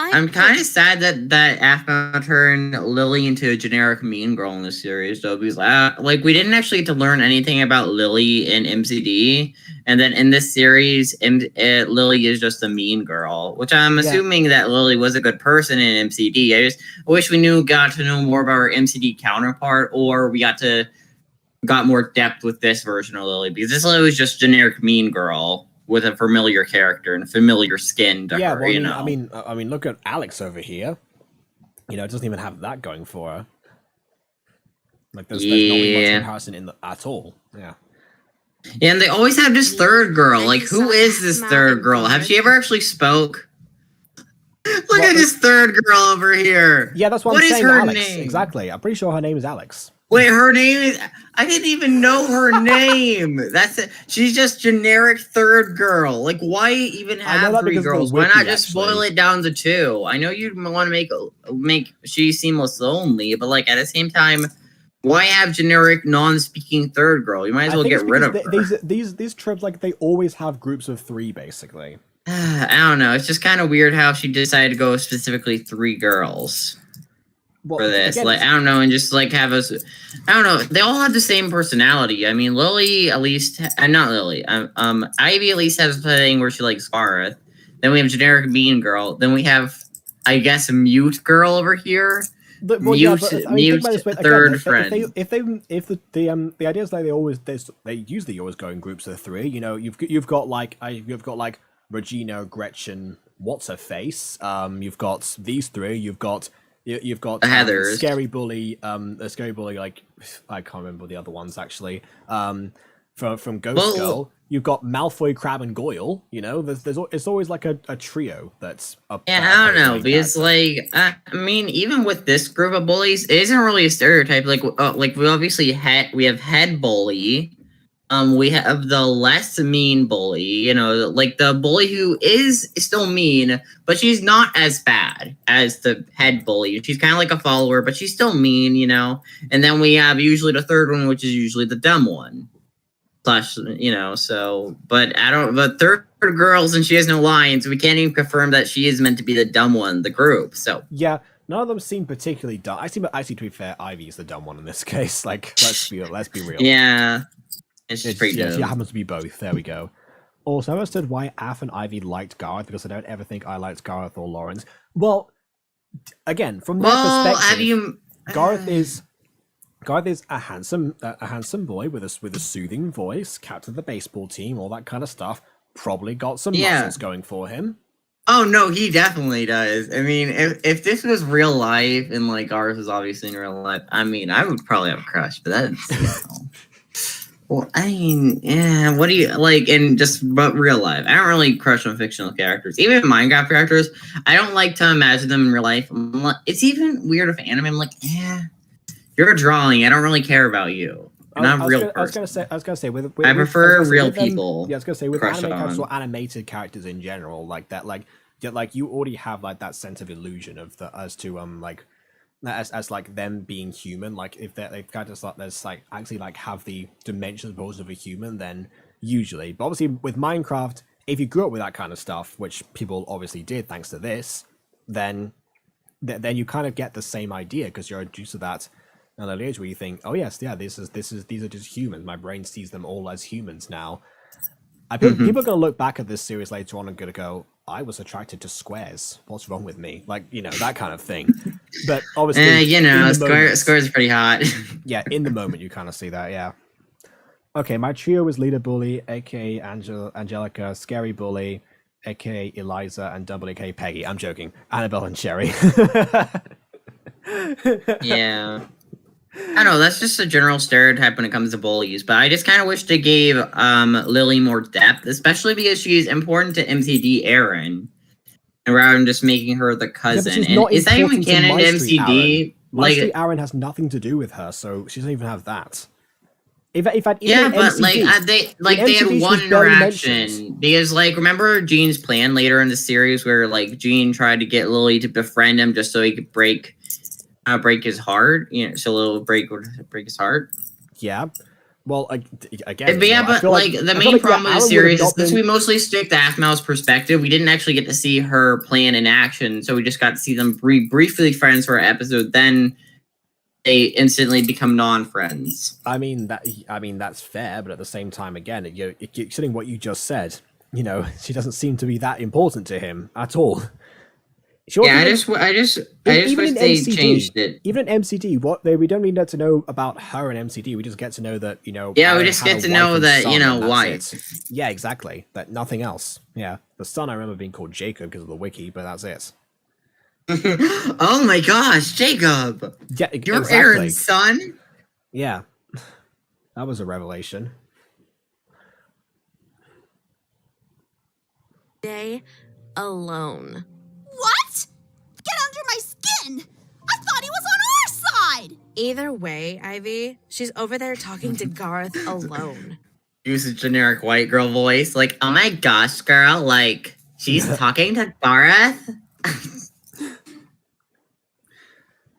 Speaker 1: I'm kind of sad that Aphmau turned Lily into a generic mean girl in this series, though, because like we didn't actually get to learn anything about Lily in MCD, and then in this series, Lily is just a mean girl, which I'm assuming that Lily was a good person in MCD. I just wish we got to know more about her MCD counterpart, or we got more depth with this version of Lily, because this Lily was just generic mean girl with a familiar character and a familiar skin to her,
Speaker 2: well,
Speaker 1: you know.
Speaker 2: I mean, look at Alex over here. You know, it doesn't even have that going for her. Like, there's not really much comparison at all. Yeah.
Speaker 1: Yeah, and they always have this third girl. Like, who is this third girl? Have she ever actually spoke? Look at this third girl over here.
Speaker 2: Yeah, that's what I'm saying. Alex. Name? Exactly. I'm pretty sure her name is Alex.
Speaker 1: Wait, her name is... I didn't even know her name. That's it. She's just generic third girl. Like, why even have three girls? Why not just boil it down to two? I know you want to make she seem less lonely, but like at the same time, why have generic non-speaking third girl? You might as well get rid of her.
Speaker 2: These tropes, like, they always have groups of three, basically.
Speaker 1: I don't know. It's just kind of weird how she decided to go specifically three girls. For this, again, like, I don't know, and just like have us, I don't know. They all have the same personality. I mean, Lily at least, not Lily. Ivy at least has a thing where she likes Garroth. Then we have generic mean girl. Then we have, I guess, a mute girl over here.
Speaker 2: Third
Speaker 1: friend.
Speaker 2: If the idea is that they usually always go in groups of three. You know, you've got like Regina, Gretchen, what's her face. You've got these three. You've got
Speaker 1: Heathers,
Speaker 2: Scary Bully, like I can't remember the other ones actually. From Ghost Girl, you've got Malfoy, Crab, and Goyle. You know, it's always like a trio that's up.
Speaker 1: Yeah, I don't know, because like I mean, even with this group of bullies, it isn't really a stereotype. Like we obviously we have head bully. We have the less mean bully, you know, like the bully who is still mean, but she's not as bad as the head bully. She's kind of like a follower, but she's still mean, you know. And then we have usually the third one, which is usually the dumb one. Plus, you know, so, but third girls and she has no lines. We can't even confirm that she is meant to be the dumb one, the group. So
Speaker 2: yeah, none of them seem particularly dumb. Actually, to be fair, Ivy's the dumb one in this case. Like, let's be real.
Speaker 1: Yeah. It's pretty dumb.
Speaker 2: She happens to be both. There we go. Also, I understood why Aph and Ivy liked Garroth, because I don't ever think I liked Garroth or Lawrence. Well, again, from their perspective, Garroth is a handsome boy with a soothing voice, captain of the baseball team, all that kind of stuff. Probably got some muscles going for him.
Speaker 1: Oh no, he definitely does. I mean, if this was real life and like Garroth was obviously in real life, I mean, I would probably have a crush, but that's. You know. Well, I mean, yeah, what do you like in but real life? I don't really crush on fictional characters. Even Minecraft characters, I don't like to imagine them in real life. It's even weird if anime, I'm like, yeah, you're a drawing. I don't really care about you. You're not a real person.
Speaker 2: I was gonna say,
Speaker 1: I prefer real people.
Speaker 2: Yeah, I was gonna say with anime characters or animated characters in general, like that, like you already have like that sense of illusion of as like them being human. Like if they've got to there's like actually like have the dimensions pose of a human, then usually. But obviously with Minecraft, if you grew up with that kind of stuff, which people obviously did thanks to this, then you kind of get the same idea because you're introduced to that at an early age where you think, oh yes, yeah, these are just humans. My brain sees them all as humans now. People are gonna look back at this series later on and gonna go, "I was attracted to squares. What's wrong with me?" Like, you know, that kind of thing. But obviously,
Speaker 1: you know, Square's pretty hot.
Speaker 2: Yeah, in the moment you kind of see that. Yeah. Okay, my trio is Leader Bully, aka Angelica, Scary Bully, aka Eliza, and Double aka Peggy. I'm joking. Annabelle and Sherry.
Speaker 1: Yeah. I don't know, that's just a general stereotype when it comes to bullies, but I just kind of wish they gave Lily more depth, especially because she's important to MCD Aaron, rather than just making her the cousin.
Speaker 2: Yeah,
Speaker 1: and is that even canon to MCD?
Speaker 2: MyStreet Aaron has nothing to do with her, so she doesn't even have that. In fact,
Speaker 1: yeah, but
Speaker 2: MCD,
Speaker 1: they had one interaction because, like, remember Jean's plan later in the series where, like, Jean tried to get Lily to befriend him just so he could break his heart, you know, so Lily would break his heart.
Speaker 2: Yeah. Well, again,
Speaker 1: but yeah, but like the main problem with the series is since we mostly stick to Aphmau's perspective, we didn't actually get to see her plan in action. So we just got to see them briefly friends for an episode. Then they instantly become non-friends.
Speaker 2: I mean that's fair, but at the same time, again, considering what you just said, you know, she doesn't seem to be that important to him at all. Sure,
Speaker 1: yeah, I just wish they changed it.
Speaker 2: Even in MCD, we don't need to know about her in MCD. We just get to know that, you know.
Speaker 1: Yeah, we just get to know that, you know, wife.
Speaker 2: Yeah, exactly. That nothing else. Yeah, the son I remember being called Jacob because of the wiki, but that's it.
Speaker 1: Oh my gosh, Jacob!
Speaker 2: Yeah,
Speaker 1: you're
Speaker 2: exactly.
Speaker 1: Aaron's son.
Speaker 2: Yeah, that was a revelation.
Speaker 9: Day alone.
Speaker 4: What? Get under my skin! I thought he was on our side!
Speaker 9: Either way, Ivy, she's over there talking to Garroth alone.
Speaker 1: Use a generic white girl voice, like, oh my gosh, girl, like, she's talking to Garroth?
Speaker 2: I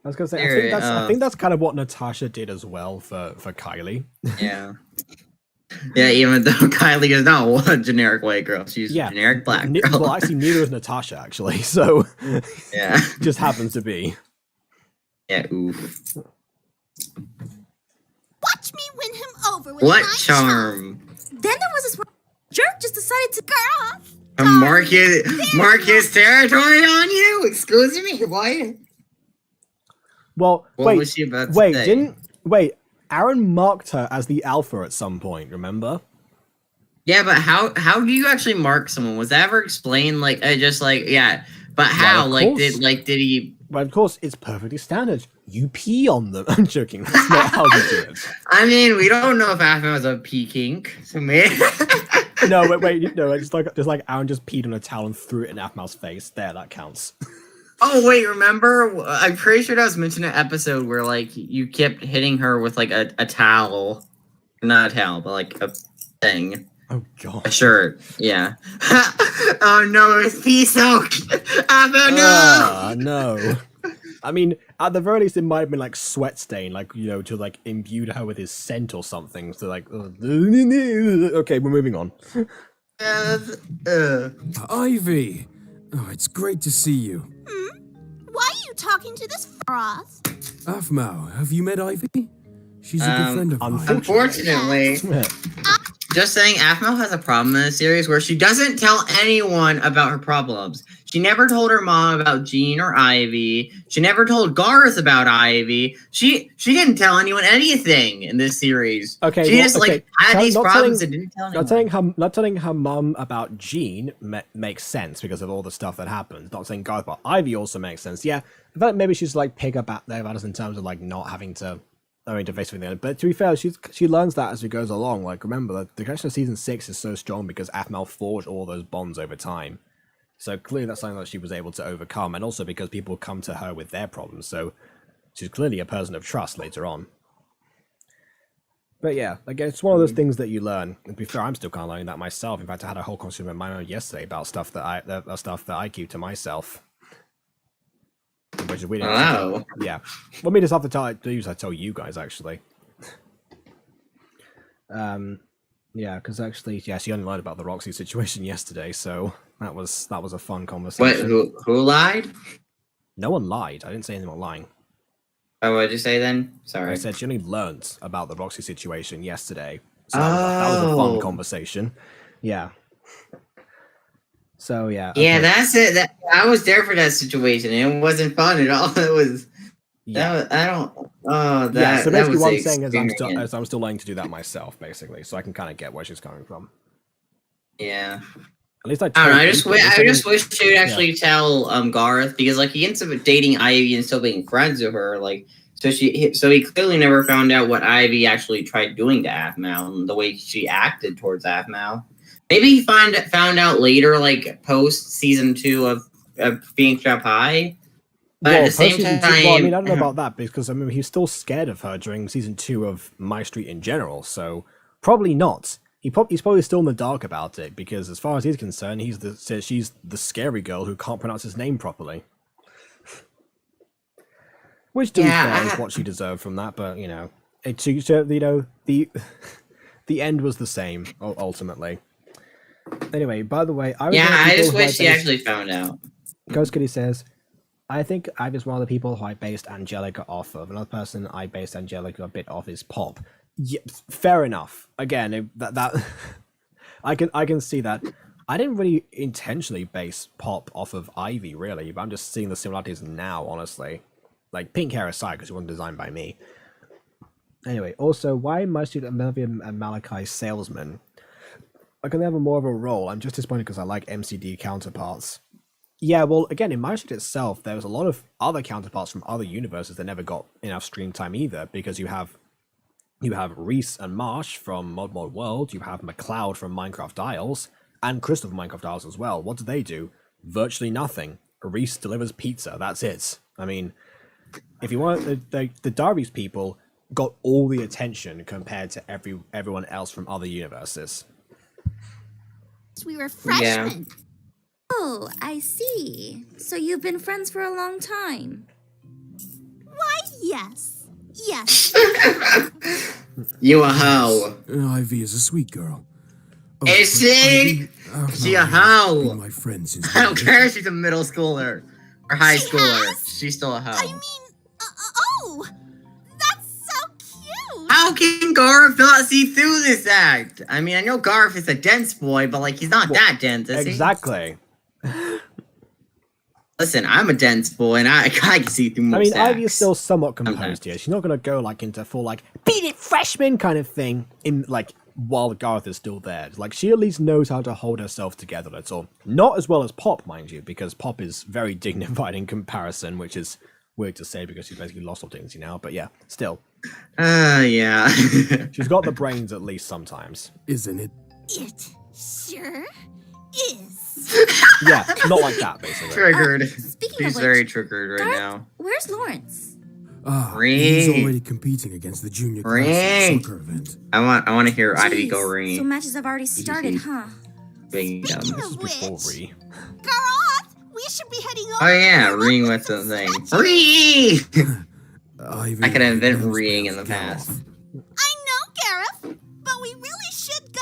Speaker 2: was gonna say, I think that's kind of what Natasha did as well for Kylie.
Speaker 1: Yeah. Yeah, even though Kylie is not a generic white girl, she's a generic black girl.
Speaker 2: Well, actually, neither is Natasha, actually. So,
Speaker 1: yeah,
Speaker 2: just happens to be.
Speaker 1: Yeah, oof.
Speaker 4: Watch me win him over with
Speaker 1: what
Speaker 4: my
Speaker 1: charm?
Speaker 6: Then there was this jerk just decided to
Speaker 1: mark his territory on you. Excuse me, what?
Speaker 2: Well,
Speaker 1: what was she about to say?
Speaker 2: Aaron marked her as the alpha at some point, remember?
Speaker 1: Yeah, but how do you actually mark someone? Was that ever explained? Like, but how?
Speaker 2: Well,
Speaker 1: did he?
Speaker 2: Well, of course, it's perfectly standard. You pee on them. I'm joking. That's not how you do it.
Speaker 1: I mean, we don't know if Aphmau was a pee kink. So maybe.
Speaker 2: No, it's like Aaron just peed on a towel and threw it in Aphmau's face. There, that counts.
Speaker 1: Oh wait, remember? I'm pretty sure that was mentioned in an episode where like you kept hitting her with like a towel, not a towel, but like a thing.
Speaker 2: Oh god.
Speaker 1: A shirt. Yeah. Oh no, it's pee soaked. Oh
Speaker 2: no. I mean, at the very least, it might have been like sweat stain, like, you know, to like imbue her with his scent or something. So like, okay, we're moving on.
Speaker 8: Ivy, oh, it's great to see you.
Speaker 4: Why are you talking to this froth?
Speaker 8: Aphmau, have you met Ivy? She's a good friend of mine.
Speaker 1: Unfortunately, just saying, Aphmau has a problem in the series where she doesn't tell anyone about her problems. She never told her mom about Jean or Ivy. She never told Garroth about Ivy. She didn't tell anyone anything in this series.
Speaker 2: Okay,
Speaker 1: she just like had these problems and didn't tell anyone.
Speaker 2: Not telling her mom about Jean makes sense because of all the stuff that happens. Not saying Garroth about Ivy also makes sense. Yeah, I thought maybe she's like pick up at there about us in terms of like not having to face everything. But to be fair, she learns that as she goes along. Like, remember, the connection of season 6 is so strong because Aphmau forged all those bonds over time. So clearly that's something that she was able to overcome, and also because people come to her with their problems. So she's clearly a person of trust later on. But yeah, again, it's one of those things that you learn. And to be fair, I'm still kind of learning that myself. In fact, I had a whole conversation with my own yesterday about stuff that I keep to myself. Which is weird.
Speaker 1: Wow.
Speaker 2: Yeah. Well, me just have to tell you guys actually. Yeah, because actually, she only lied about the Roxy situation yesterday, so that was a fun conversation.
Speaker 1: Wait, who lied?
Speaker 2: No one lied. I didn't say anything about lying.
Speaker 1: Oh, what did you say then? Sorry.
Speaker 2: I said she only learned about the Roxy situation yesterday. So that was a fun conversation. Yeah. So yeah.
Speaker 1: Yeah,
Speaker 2: okay.
Speaker 1: that's it. I was there for that situation. And it wasn't fun at all. It was.
Speaker 2: Yeah.
Speaker 1: I don't. Oh, that.
Speaker 2: Yeah. So
Speaker 1: that
Speaker 2: basically,
Speaker 1: was
Speaker 2: what
Speaker 1: the
Speaker 2: I'm saying is,
Speaker 1: experience.
Speaker 2: I'm still learning to do that myself, basically. So I can kind of get where she's coming from.
Speaker 1: Yeah.
Speaker 2: At least I
Speaker 1: I don't know.
Speaker 2: told
Speaker 1: I just,
Speaker 2: people, at least
Speaker 1: I just
Speaker 2: didn't-
Speaker 1: wish she would actually tell Garth, because like he ends up dating Ivy and still being friends with her. Like, so he clearly never found out what Ivy actually tried doing to Aphmau and the way she acted towards Aphmau. Maybe he found out later, like post season 2 of Phoenix Trap High. But at the same
Speaker 2: post-season
Speaker 1: time,
Speaker 2: 2, well, I mean, I don't know about that because I mean he's still scared of her during season 2 of MyStreet in general. So probably not. He's probably still in the dark about it because, as far as he's concerned, she's the scary girl who can't pronounce his name properly. Which, to be fair, is what she deserved from that. But you know, the end was the same ultimately. Anyway, by the way,
Speaker 1: I just wish she actually found out.
Speaker 2: Ghost Kitty says, I think I was one of the people who I based Angelica off of. Another person I based Angelica a bit off is Pop. Yeah, fair enough. Again, that I can see that. I didn't really intentionally base Pop off of Ivy, really, but I'm just seeing the similarities now, honestly. Like, pink hair aside, because it wasn't designed by me. Anyway, also, why MyStreet and Melvin and Malachi salesmen? Like, they have more of a role. I'm just disappointed because I like MCD counterparts. Yeah, well, again, in MyStreet itself, there was a lot of other counterparts from other universes that never got enough screen time either, because you have Reese and Marsh from Mod World, you have McCloud from Minecraft Isles, and Crystal from Minecraft Isles as well. What do? Virtually nothing. Reese delivers pizza, that's it. I mean, if you want, the Darby's people got all the attention compared to everyone else from other universes.
Speaker 4: We were freshmen.
Speaker 1: Yeah.
Speaker 6: Oh, I see. So you've been friends for a long time.
Speaker 4: Why, yes. Yes.
Speaker 1: You a hoe.
Speaker 8: Ivy is a sweet girl. Oh,
Speaker 1: Is she? She a hoe.
Speaker 8: My friend since
Speaker 1: I don't care if she's a middle schooler or high schooler. She's still a hoe.
Speaker 4: I mean, oh, that's so cute.
Speaker 1: How can Garth not see through this act? I mean, I know Garth is a dense boy, but like he's not that dense, is he?
Speaker 2: Exactly.
Speaker 1: Listen, I'm a dense boy, and I can see through most
Speaker 2: I mean,
Speaker 1: acts.
Speaker 2: Ivy is still somewhat composed here. She's not going to go like into full like beat it freshman kind of thing in like while Garth is still there. Like she at least knows how to hold herself together. That's all. Not as well as Pop, mind you, because Pop is very dignified in comparison, which is weird to say because she's basically lost all dignity now. But yeah, still.
Speaker 1: Yeah.
Speaker 2: She's got the brains at least sometimes.
Speaker 8: Isn't it?
Speaker 4: It sure is.
Speaker 2: Yeah, not like that, basically.
Speaker 1: Triggered.
Speaker 6: Speaking
Speaker 1: She's
Speaker 6: of which,
Speaker 1: very triggered right now.
Speaker 6: Where's Lawrence?
Speaker 8: He's
Speaker 1: Ring.
Speaker 8: already competing against the junior class
Speaker 1: Ring.
Speaker 8: soccer event.
Speaker 1: I want to hear Ivy
Speaker 6: Jeez,
Speaker 1: go
Speaker 6: So
Speaker 1: ring.
Speaker 6: matches have already started, huh?
Speaker 1: Big dumb.
Speaker 2: This is
Speaker 4: Of
Speaker 2: before
Speaker 4: which-
Speaker 2: Ree.
Speaker 4: Garroth, we should be heading over.
Speaker 1: Oh yeah, ring with the thing. Ring.
Speaker 8: Ivy
Speaker 1: I could invent
Speaker 8: knows
Speaker 1: ring in
Speaker 8: Garroth.
Speaker 1: the past.
Speaker 4: I know, Garroth, but we really should go.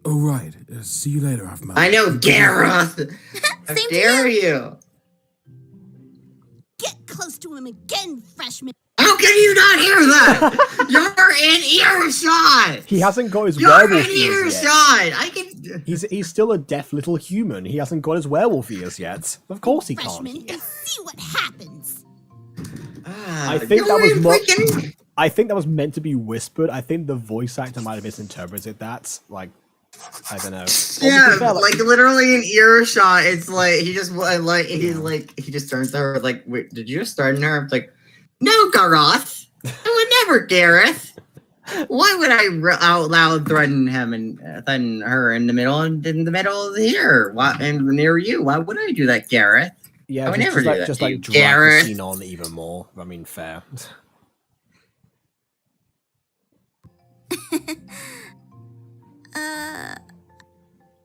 Speaker 8: Oh, right. See you later, Aphmau.
Speaker 1: I know, Garroth. How
Speaker 6: Same to
Speaker 1: dare you?
Speaker 4: Get close to him again, freshman.
Speaker 1: How can you not hear that? You're in earshot.
Speaker 2: He hasn't got his
Speaker 1: You're
Speaker 2: werewolf
Speaker 1: in
Speaker 2: ears yet.
Speaker 1: earshot. I can.
Speaker 2: He's still a deaf little human. He hasn't got his werewolf ears yet. Of course he can't.
Speaker 4: Freshman, and see what happens.
Speaker 2: I think that was more. I think that was meant to be whispered. I think the voice actor might have misinterpreted that. Like, I don't know.
Speaker 1: Yeah,
Speaker 2: Well,
Speaker 1: like literally in earshot. It's like he just he just turns to her like, "Wait, did you just threaten her?" It's like, "No, Garroth, I would never, Gareth. Why would I out loud threaten him and threaten her in the middle of here? Why and near you? Why would I do that, Gareth?
Speaker 2: yeah,
Speaker 1: I would never do that
Speaker 2: just
Speaker 1: to
Speaker 2: like
Speaker 1: you,
Speaker 2: drag the
Speaker 1: Gareth.
Speaker 2: scene on even more. I mean, fair.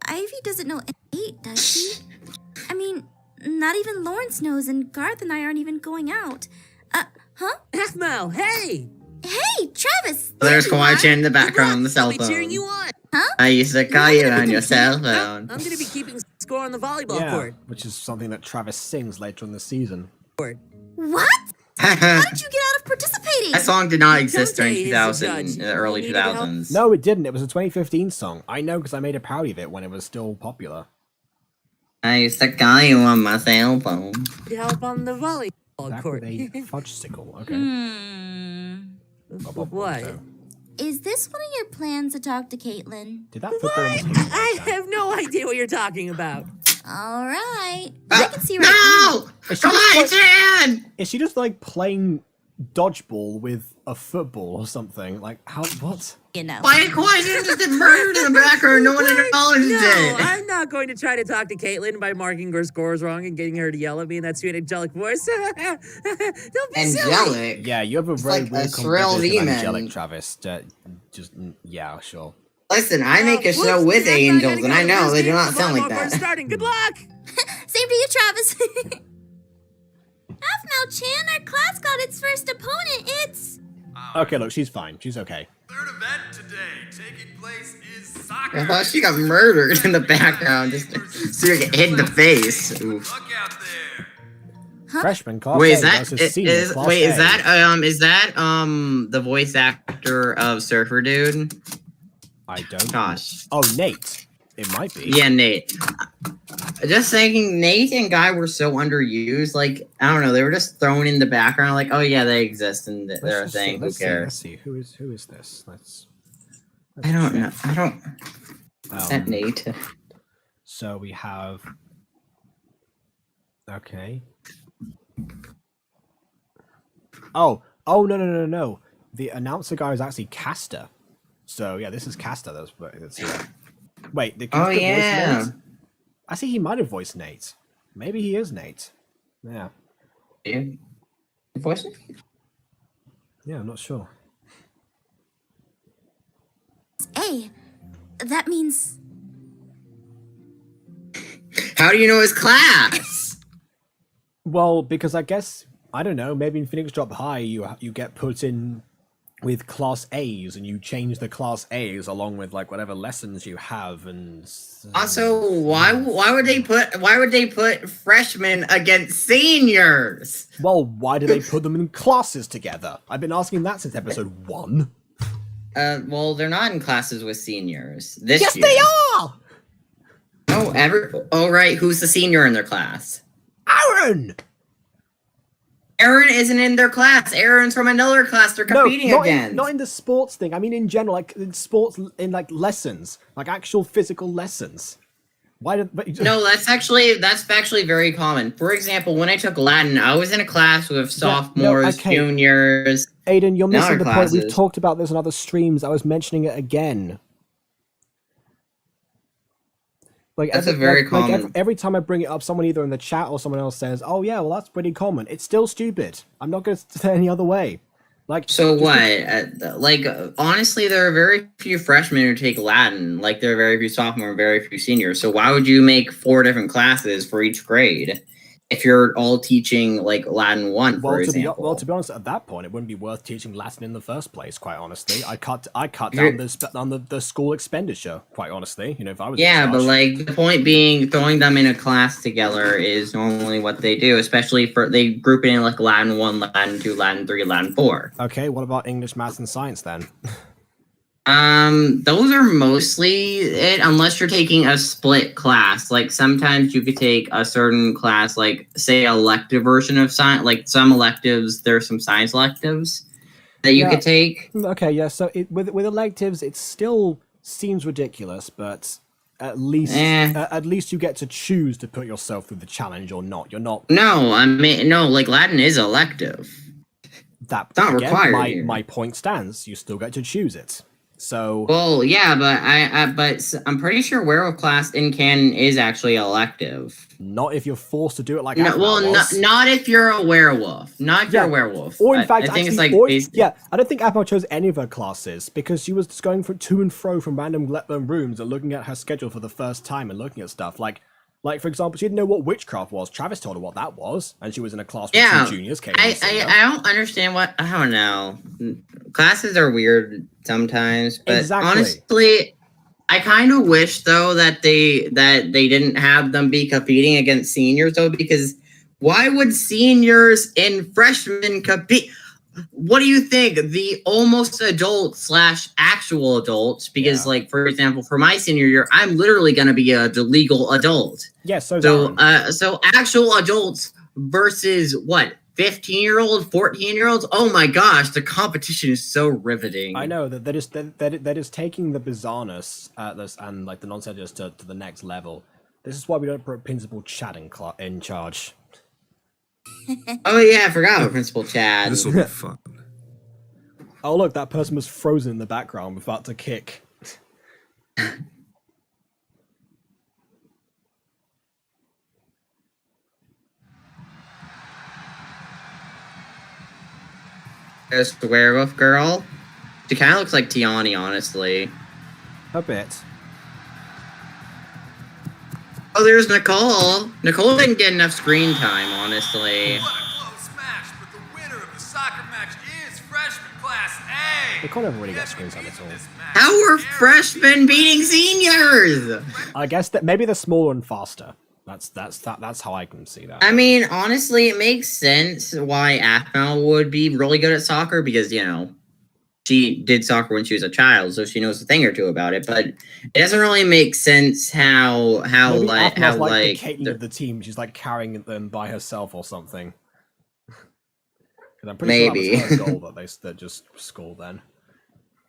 Speaker 6: Ivy doesn't know N8, does she? I mean, not even Lawrence knows, and Garth and I aren't even going out. Huh?
Speaker 10: Aphmau, hey!
Speaker 6: Hey, Travis!
Speaker 1: There's
Speaker 6: there you are.
Speaker 1: Kawaii in the background on the cell
Speaker 10: I'll be cheering
Speaker 1: phone.
Speaker 10: you on.
Speaker 1: I used to call you on your cell phone.
Speaker 10: I'm going to be keeping score on the volleyball
Speaker 2: Yeah,
Speaker 10: court.
Speaker 2: which is something that Travis sings later in the season.
Speaker 6: What? How did you get out of participating? exciting!
Speaker 1: That song did not exist during
Speaker 10: Dante is the
Speaker 1: 2000,
Speaker 10: judge.
Speaker 1: in the early
Speaker 10: You need help?
Speaker 1: 2000s.
Speaker 2: No, it didn't. It was a 2015 song. I know because I made a parody of it when it was still popular.
Speaker 1: I used to call you on my cell phone.
Speaker 10: Need help on the volleyball
Speaker 2: Back
Speaker 10: court.
Speaker 2: with a fudgesicle. Okay.
Speaker 10: What?
Speaker 6: Is this one of your plans to talk to Caitlin?
Speaker 2: Did that football on the table?
Speaker 10: I have no idea what you're talking about.
Speaker 6: All right. I can see right
Speaker 1: No!
Speaker 2: Is she
Speaker 1: Come
Speaker 2: just
Speaker 1: on,
Speaker 2: like-
Speaker 1: Jan!
Speaker 2: Is she just like playing dodgeball with a football or something? Like, how? What?
Speaker 6: you know.
Speaker 1: Why Quaiden just did murdered in the background? No one acknowledged
Speaker 10: No,
Speaker 1: it.
Speaker 10: I'm not going to try to talk to Caitlin by marking her scores wrong and getting her to yell at me in that sweet angelic voice. Don't be silly.
Speaker 1: Angelic.
Speaker 2: Yeah, you have a very
Speaker 1: like a
Speaker 2: weird
Speaker 1: shrill
Speaker 2: composition of
Speaker 1: demon.
Speaker 2: angelic, Travis. Yeah, sure.
Speaker 1: Listen, I make a show
Speaker 10: Whoops,
Speaker 1: with
Speaker 10: that's not
Speaker 1: angels,
Speaker 10: gonna
Speaker 1: and I
Speaker 10: go.
Speaker 1: know
Speaker 10: First
Speaker 1: they do
Speaker 10: game
Speaker 1: not
Speaker 10: of the
Speaker 1: sound like
Speaker 10: volleyball court
Speaker 1: that.
Speaker 10: Starting. Good luck.
Speaker 6: Same to you, Travis. Aphmau Chan, our class got its first opponent. It's...
Speaker 2: Okay, look, she's fine. She's okay.
Speaker 11: Third event today taking place is soccer.
Speaker 1: I thought she got murdered in the background, just so you get hit in the face. Oof.
Speaker 11: Look out there.
Speaker 2: Freshman class
Speaker 1: Wait,
Speaker 2: A
Speaker 1: is that
Speaker 2: versus senior class
Speaker 1: wait,
Speaker 2: A.
Speaker 1: is that the voice actor of Surfer Dude?
Speaker 2: I don't.
Speaker 1: Gosh.
Speaker 2: Oh, Nate. It might be.
Speaker 1: Yeah, Nate. Just thinking, Nate and Guy were so underused. Like, I don't know, they were just thrown in the background. Like, oh yeah, they exist and they're a
Speaker 2: Let's just
Speaker 1: thing.
Speaker 2: see,
Speaker 1: Who cares?
Speaker 2: Let's see. Who is this? Let's
Speaker 1: I don't know. I don't. That
Speaker 2: Um,
Speaker 1: Nate.
Speaker 2: So we have. Okay. Oh no! The announcer guy is actually Caster. So yeah, this is Caster. That's wait. The
Speaker 1: Oh
Speaker 2: Caster voiced
Speaker 1: yeah.
Speaker 2: Nate? I see he might have voiced Nate. Maybe he is Nate. Yeah.
Speaker 1: Voice?
Speaker 2: Yeah, I'm not sure.
Speaker 6: A. That means...
Speaker 1: How do you know his class?
Speaker 2: Well, because I guess I don't know. Maybe in Phoenix Drop High, you get put in with class A's, and you change the class A's along with like whatever lessons you have. And
Speaker 1: Also, why would they put freshmen against seniors?
Speaker 2: well, why do they put them in classes together? I've been asking that since episode 1.
Speaker 1: Well, they're not in classes with seniors this
Speaker 2: Yes,
Speaker 1: year.
Speaker 2: they are.
Speaker 1: Oh, right. Who's the senior in their class?
Speaker 2: Aaron.
Speaker 1: Aaron isn't in their class. Aaron's from another class they're competing against.
Speaker 2: Not in the sports thing. I mean, in general, like in sports, in like lessons, like actual physical lessons. Why did? But,
Speaker 1: No, that's actually very common. For example, when I took Latin, I was in a class with sophomores,
Speaker 2: okay.
Speaker 1: juniors.
Speaker 2: Aiden, you're
Speaker 1: in
Speaker 2: missing
Speaker 1: other
Speaker 2: the point. We've
Speaker 1: classes.
Speaker 2: talked about this in other streams. I was mentioning it again. Like
Speaker 1: That's a very common.
Speaker 2: every time I bring it up, someone either in the chat or someone else says, "Oh yeah, well that's pretty common." It's still stupid. I'm not going to say any other way. Like
Speaker 1: So
Speaker 2: just
Speaker 1: what? Honestly, there are very few freshmen who take Latin. Like there are very few sophomores, and very few seniors. So why would you make 4 different classes for each grade if you're all teaching like Latin 1, for example?
Speaker 2: To be honest, at that point, it wouldn't be worth teaching Latin in the first place. Quite honestly, I cut down the school expenditure. Quite honestly, if I was
Speaker 1: Yeah,
Speaker 2: in
Speaker 1: but
Speaker 2: charge.
Speaker 1: like the point being, throwing them in a class together is normally what they do. Especially they group it in like Latin 1, Latin 2, Latin 3, Latin 4.
Speaker 2: Okay, what about English, maths, and science then?
Speaker 1: Those are mostly it, unless you're taking a split class. Like sometimes you could take a certain class, like say elective version of science. Like some electives, there's some science electives that you could take.
Speaker 2: Okay, yeah. So with electives, it still seems ridiculous, but at least you get to choose to put yourself through the challenge or not. You're not.
Speaker 1: No, I mean no. Like Latin is elective.
Speaker 2: That's
Speaker 1: not required here.
Speaker 2: My point stands. You still get to choose it. So
Speaker 1: well, yeah, but I'm pretty sure werewolf class in canon is actually elective.
Speaker 2: Not if you're forced to do it like
Speaker 1: no,
Speaker 2: Aphmau
Speaker 1: well,
Speaker 2: was.
Speaker 1: not if you're a werewolf. Not if you're a werewolf.
Speaker 2: Or in fact,
Speaker 1: I think
Speaker 2: actually,
Speaker 1: it's like
Speaker 2: I don't think Aphmau chose any of her classes because she was just going to and fro from random rooms and looking at her schedule for the first time and looking at stuff like for example, she didn't know what witchcraft was. Travis told her what that was, and she was in a class with 2 juniors.
Speaker 1: I don't understand I don't know. Classes are weird sometimes, but honestly, I kind of wish though that they didn't have them be competing against seniors though, because why would seniors and freshmen compete? what do you think? The almost adult / actual adults, because like for example, for my senior year, I'm literally going to be a legal adult.
Speaker 2: Yeah, so
Speaker 1: so actual adults versus what? 15-year-old, 14-year-olds. Oh my gosh, the competition is so riveting.
Speaker 2: I know that is taking the bizarreness this and like the nonsense to the next level. This is why we don't put Principal Chad in charge.
Speaker 1: Oh yeah, I forgot about Principal Chad.
Speaker 7: This will be fun.
Speaker 2: Oh look, that person was frozen in the background, about to kick.
Speaker 1: There's the werewolf girl. She kind of looks like Tiani, honestly.
Speaker 2: A bit.
Speaker 1: Oh, there's Nicole. Nicole didn't get enough screen time, honestly.
Speaker 11: What a close match, but the winner of the soccer match is freshman class A.
Speaker 2: Nicole never really got screen time at all.
Speaker 1: How are freshmen beating seniors?
Speaker 2: I guess that maybe they're smaller and faster. That's how I can see that.
Speaker 1: I mean, honestly, it makes sense why Aphmau would be really good at soccer because, you know, she did soccer when she was a child, so she knows a thing or two about it. But it doesn't really make sense how
Speaker 2: maybe
Speaker 1: like
Speaker 2: the Caitlyn of the team. She's like carrying them by herself or something. Because I'm pretty sure that was her goal that just scored then.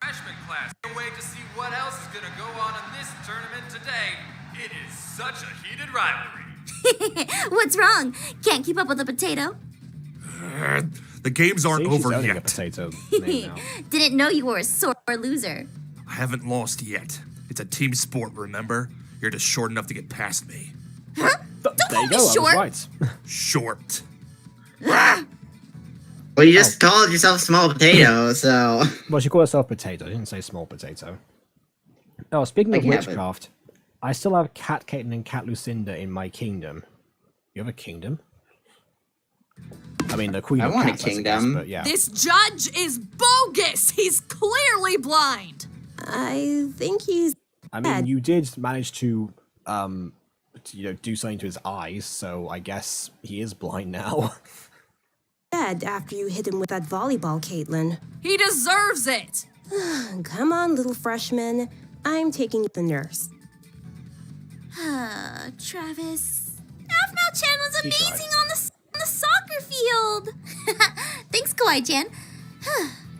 Speaker 11: Freshman class, can't wait to see what else is going to go on in this tournament today. It is such a heated rivalry.
Speaker 6: What's wrong? Can't keep up with a potato?
Speaker 7: The games aren't over
Speaker 2: owning
Speaker 7: yet.
Speaker 2: A potato name now.
Speaker 6: Didn't know you were a sore loser.
Speaker 7: I haven't lost yet. It's a team sport, remember? You're just short enough to get past me.
Speaker 6: Huh? Don't
Speaker 2: there
Speaker 6: call
Speaker 2: you
Speaker 6: me
Speaker 2: go,
Speaker 6: short.
Speaker 2: I was right.
Speaker 7: Short.
Speaker 1: Well, you just called yourself small potato, so.
Speaker 2: Well, she called herself potato. I didn't say small potato. Oh, speaking of witchcraft, I still have Cat Caitlyn and Cat Lucinda in my kingdom. You have a kingdom? I mean, the queen of
Speaker 1: want
Speaker 2: cats,
Speaker 1: a kingdom.
Speaker 2: But yeah.
Speaker 5: This judge is bogus. He's clearly blind.
Speaker 4: I think he's
Speaker 2: I mean, you did manage to, do something to his eyes, so I guess he is blind now.
Speaker 4: dead after you hit him with that volleyball, Caitlyn.
Speaker 5: He deserves it.
Speaker 4: Come on, little freshman. I'm taking you to the nurse.
Speaker 6: Travis. Aphmau-chan was amazing on the soccer field. Thanks, Kawaii-chan.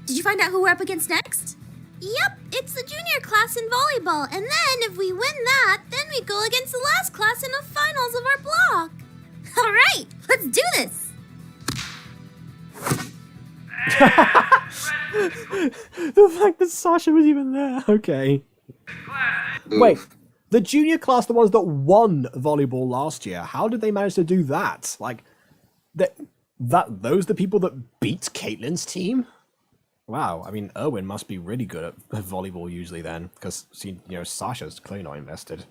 Speaker 6: Did you find out who we're up against next? Yep, it's the junior class in volleyball, and then if we win that, then we go against the last class in the finals of our block. All right, let's do this.
Speaker 2: The fact that Sasha was even there. Okay. Wait, the junior class, the ones that won volleyball last year, how did they manage to do that? Like, those the people that beat Caitlyn's team? Wow, I mean, Erwin must be really good at volleyball usually then, because, Sasha's clearly not invested.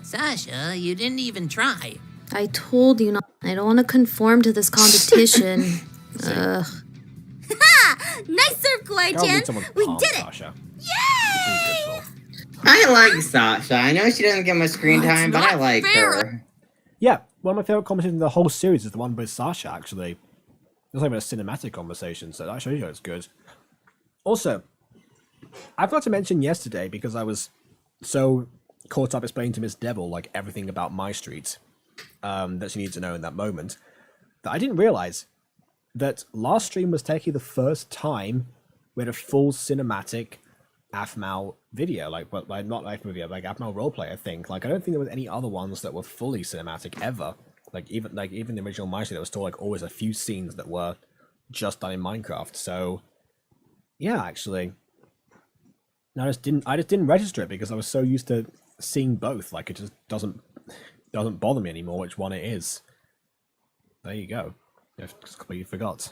Speaker 10: Sasha, you didn't even try.
Speaker 12: I told you not. I don't want to conform to this competition. Ugh.
Speaker 6: Nice serve, Kawaii-chan. We did it.
Speaker 2: Sasha.
Speaker 6: Yay!
Speaker 1: I like Sasha. I know she doesn't get much screen time, but I like her.
Speaker 2: Yeah, one of my favorite conversations in the whole series is the one with Sasha, actually. It's like a cinematic conversation, so that shows you it's good. Also, I forgot to mention yesterday, because I was so caught up explaining to Miss Devil, like, everything about MyStreet that she needs to know in that moment, that I didn't realize that last stream was technically the first time we had a full cinematic Aphmau video, not Aphmau video, like Aphmau roleplay, I think. Like, I don't think there was any other ones that were fully cinematic ever. Even the original MyStreet, there was still always a few scenes that were just done in Minecraft. So yeah, actually, I just didn't register it because I was so used to seeing both. Like, it just doesn't bother me anymore which one it is. There you go. I just completely forgot.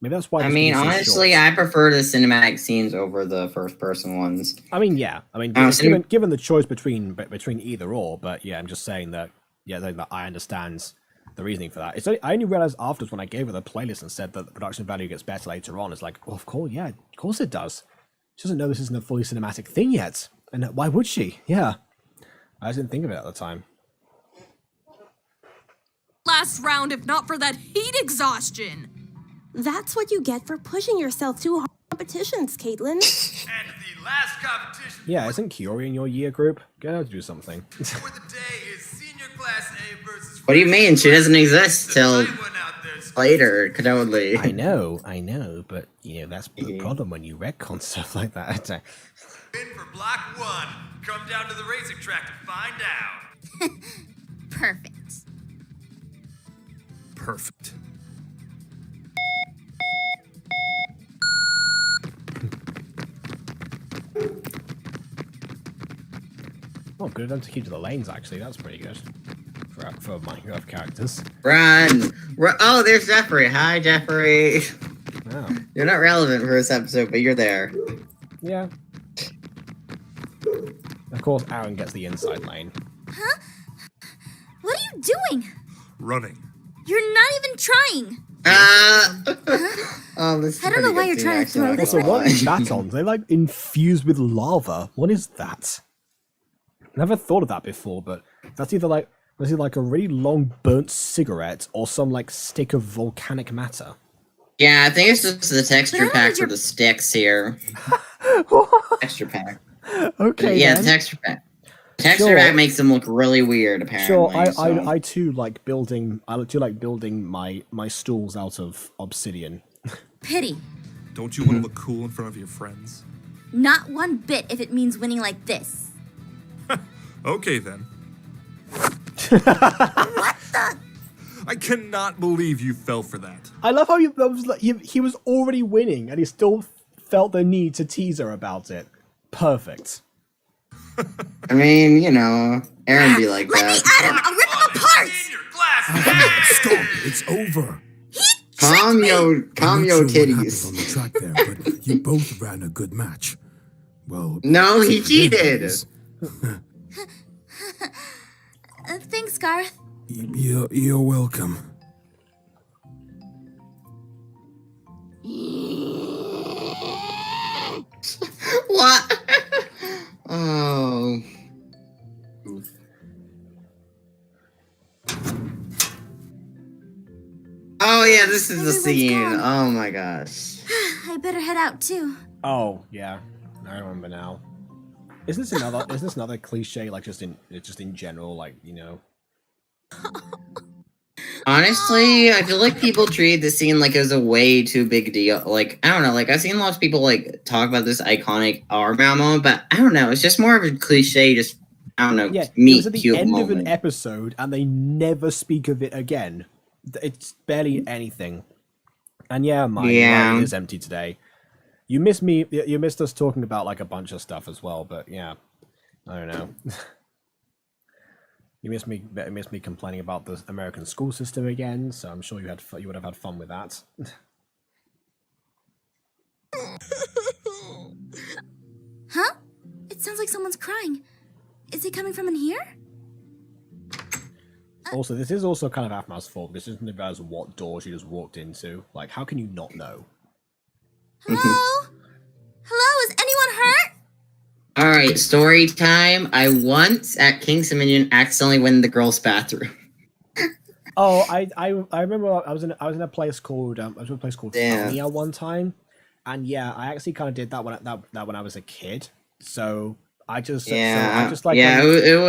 Speaker 2: Maybe that's why.
Speaker 1: I mean, honestly, I prefer the cinematic scenes over the first-person ones.
Speaker 2: I mean, yeah. I mean, given the choice between either or, but yeah, I'm just saying that. Yeah, that I understand the reasoning for that. I only realized afterwards when I gave her the playlist and said that the production value gets better later on. It's like, well, of course it does. She doesn't know this isn't a fully cinematic thing yet, and why would she? Yeah, I just didn't think of it at the time.
Speaker 5: last round if not for that heat exhaustion.
Speaker 4: That's what you get for pushing yourself too hard in competitions, Caitlin.
Speaker 11: And the last competition
Speaker 2: Yeah, isn't Kiori in your year group? Get her to do something.
Speaker 11: for the day is Senior Class A versus...
Speaker 1: What do you mean? She doesn't exist till
Speaker 11: Anyone out there's
Speaker 1: later, totally.
Speaker 2: I know, but you know that's the problem when you retcon stuff like that.
Speaker 11: in for Block 1. Come down to the racing track to find out.
Speaker 6: Perfect.
Speaker 7: Perfect.
Speaker 2: Oh, good of them to keep to the lanes. Actually, that's pretty good for Minecraft characters.
Speaker 1: Run! Oh, there's Jeffrey. Hi, Jeffrey.
Speaker 2: Wow.
Speaker 1: You're not relevant for this episode, but you're there.
Speaker 2: Yeah. Of course, Aaron gets the inside lane.
Speaker 6: Huh? What are you doing?
Speaker 7: Running.
Speaker 6: You're not even trying.
Speaker 1: Oh, this is
Speaker 6: I don't know
Speaker 1: pretty
Speaker 6: why
Speaker 1: good
Speaker 6: you're
Speaker 1: too,
Speaker 6: trying to
Speaker 1: actually,
Speaker 6: throw
Speaker 1: not
Speaker 6: this
Speaker 2: Also,
Speaker 1: gonna
Speaker 2: what
Speaker 1: lie.
Speaker 2: is that on? They like infused with lava. What is that? Never thought of that before, but that's either like a really long burnt cigarette or some like stick of volcanic matter.
Speaker 1: Yeah, I think it's just the texture
Speaker 6: But
Speaker 1: pack for
Speaker 6: you're-
Speaker 1: the sticks here. Texture pack.
Speaker 2: Okay,
Speaker 1: Yeah,
Speaker 2: then.
Speaker 1: the texture pack. Texture
Speaker 2: Sure.
Speaker 1: pack makes them look really weird, apparently.
Speaker 2: Sure,
Speaker 1: so.
Speaker 2: I too like building. I too like building my stools out of obsidian.
Speaker 6: Pity.
Speaker 7: Don't you want to look cool in front of your friends?
Speaker 6: Not one bit if it means winning like this.
Speaker 7: Okay then.
Speaker 6: What the?
Speaker 7: I cannot believe you fell for that.
Speaker 2: I love how he was already winning and he still felt the need to tease her about it. Perfect.
Speaker 1: I mean, you know, Aaron be like
Speaker 6: Let me
Speaker 1: that.
Speaker 6: at him! I'll rip him apart!
Speaker 11: Senior Class A!
Speaker 8: Stop! It's over.
Speaker 1: Calm your
Speaker 8: I'm not sure what happened on
Speaker 1: titties.
Speaker 8: the track there, but you both ran a good match. Well,
Speaker 1: No, he
Speaker 8: for them,
Speaker 1: cheated.
Speaker 8: that is.
Speaker 6: Thanks, Garth.
Speaker 8: You're welcome.
Speaker 1: What? Oh. Oh yeah, this is the
Speaker 6: Everyone's
Speaker 1: scene.
Speaker 6: gone.
Speaker 1: Oh my gosh.
Speaker 6: I better head out too.
Speaker 2: Oh yeah, I remember now. Is this another cliche like just in general, like, you know?
Speaker 1: Honestly, I feel like people treated this scene like it was a way too big deal. Like, I don't know, like I've seen lots of people like talk about this iconic Aphmau moment, but I don't know, it's just more of a cliche, just I don't know,
Speaker 2: Yeah, it
Speaker 1: meet
Speaker 2: was at the
Speaker 1: cute
Speaker 2: end
Speaker 1: moment.
Speaker 2: of an episode and they never speak of it again. It's barely anything. And yeah, my
Speaker 1: Yeah.
Speaker 2: mind is empty today. You missed me. You missed us talking about like a bunch of stuff as well. But yeah, I don't know. You missed me complaining about the American school system again. So I'm sure you would have had fun with that.
Speaker 6: Huh? It sounds like someone's crying. Is it coming from in here?
Speaker 2: Also, this is also kind of Aphmau's fault. This isn't about what door she just walked into. Like, how can you not know?
Speaker 6: Hello? Hello? Is anyone hurt?
Speaker 1: All right, story time. I once at King's Dominion accidentally went in the girls' bathroom.
Speaker 2: Oh, I remember I was in a place called
Speaker 1: Yeah.
Speaker 2: Fania one time, and yeah, I actually kind of did that when I was a kid. So I just
Speaker 1: It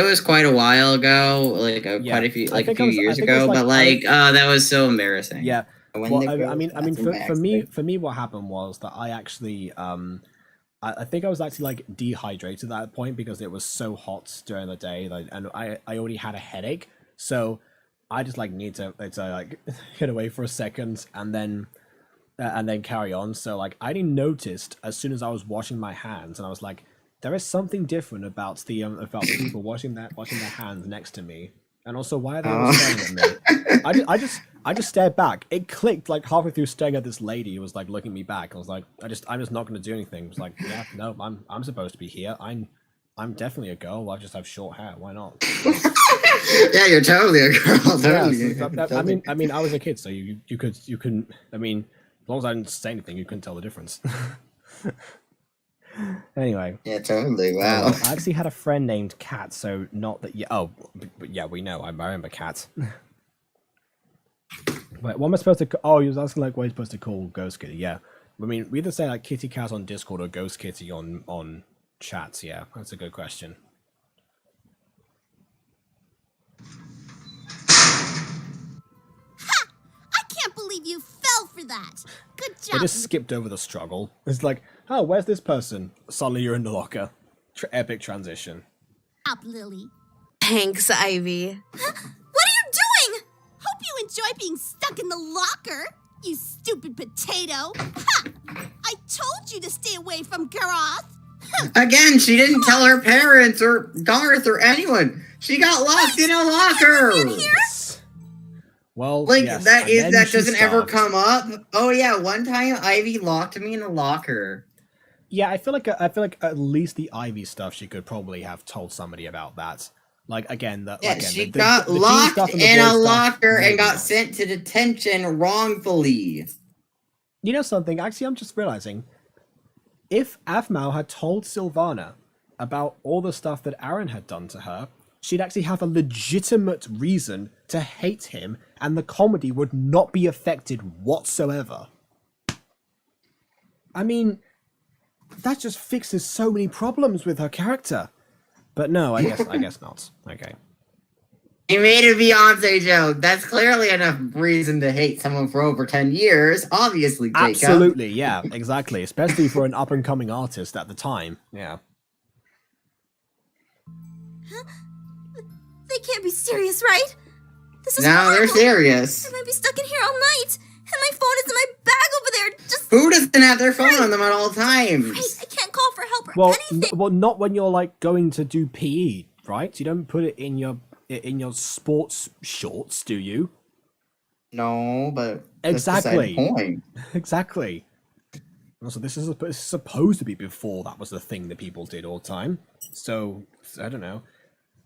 Speaker 1: was quite a while ago, like quite a few
Speaker 2: I think
Speaker 1: years
Speaker 2: it was
Speaker 1: ago,
Speaker 2: like-
Speaker 1: but like that was so embarrassing.
Speaker 2: Yeah.
Speaker 1: When
Speaker 2: Well,
Speaker 1: the
Speaker 2: I
Speaker 1: girls'
Speaker 2: mean,
Speaker 1: bathroom
Speaker 2: for me, what happened was that I actually, I think I was actually like dehydrated at that point because it was so hot during the day, like, and I already had a headache, so I just like need to like get away for a second and then carry on. So like I didn't noticed as soon as I was washing my hands, and I was like, there is something different about the people washing their hands next to me, and also why are they all staring at me? I just stared back. It clicked like halfway through staring at this lady who was like looking me back. I was like, I'm just not gonna do anything. I was like, yeah, no, I'm supposed to be here. I'm definitely a girl. I just have short hair. Why not?
Speaker 1: Yeah, you're totally a girl. Totally.
Speaker 2: Yeah, I mean, I was a kid, so you couldn't. I mean, as long as I didn't say anything, you couldn't tell the difference. Anyway.
Speaker 1: Yeah, totally. Wow.
Speaker 2: I actually had a friend named Kat, so not that. Yeah. Oh, but yeah, we know. I remember Kat. Wait, what am I supposed to? Oh, he was asking like what he's supposed to call Ghost Kitty. Yeah, I mean we either say like Kitty Cat on Discord or Ghost Kitty on chats. Yeah, that's a good question.
Speaker 4: I can't believe you fell for that. Good
Speaker 2: They
Speaker 4: job.
Speaker 2: just skipped over the struggle. It's like, oh, where's this person? Suddenly you're in the locker. Epic transition.
Speaker 4: Up, Lily.
Speaker 9: Thanks, Ivy.
Speaker 4: What are you doing? Hope you enjoy being stuck in the locker, you stupid potato. Ha! I told you to stay away from Garroth.
Speaker 1: Again, she didn't tell her parents or Garth or anyone. She got locked in a locker.
Speaker 2: Well,
Speaker 1: like
Speaker 2: yes,
Speaker 1: that
Speaker 2: and then she
Speaker 1: doesn't ever
Speaker 2: starved.
Speaker 1: come up. Oh yeah, one time Ivy locked me in a locker.
Speaker 2: Yeah, I feel like at least the Ivy stuff she could probably have told somebody about that. Like again,
Speaker 1: She got locked in a locker and got sent to detention wrongfully.
Speaker 2: You know something? Actually, I'm just realizing, if Aphmau had told Sylvana about all the stuff that Aaron had done to her, she'd actually have a legitimate reason to hate him, and the comedy would not be affected whatsoever. I mean, that just fixes so many problems with her character. But no, I guess not. Okay.
Speaker 1: He made a Beyonce joke. That's clearly enough reason to hate someone for over 10 years. Obviously, Jacob.
Speaker 2: Absolutely, yeah, exactly. Especially for an up-and-coming artist at the time. Yeah.
Speaker 6: They can't be serious, right? This is
Speaker 1: No,
Speaker 6: horrible.
Speaker 1: they're serious.
Speaker 6: I might be stuck in here all night, and my phone is in my bag over there. Just
Speaker 1: Who doesn't have their phone on them at all times?
Speaker 6: right. I can't call for help or
Speaker 2: Well,
Speaker 6: anything.
Speaker 2: well, not when you're like going to do PE, right? You don't put it in your sports shorts, do you?
Speaker 1: No, but that's beside
Speaker 2: Exactly.
Speaker 1: the point.
Speaker 2: Exactly. Also, this is supposed to be before that was the thing that people did all the time. So I don't know.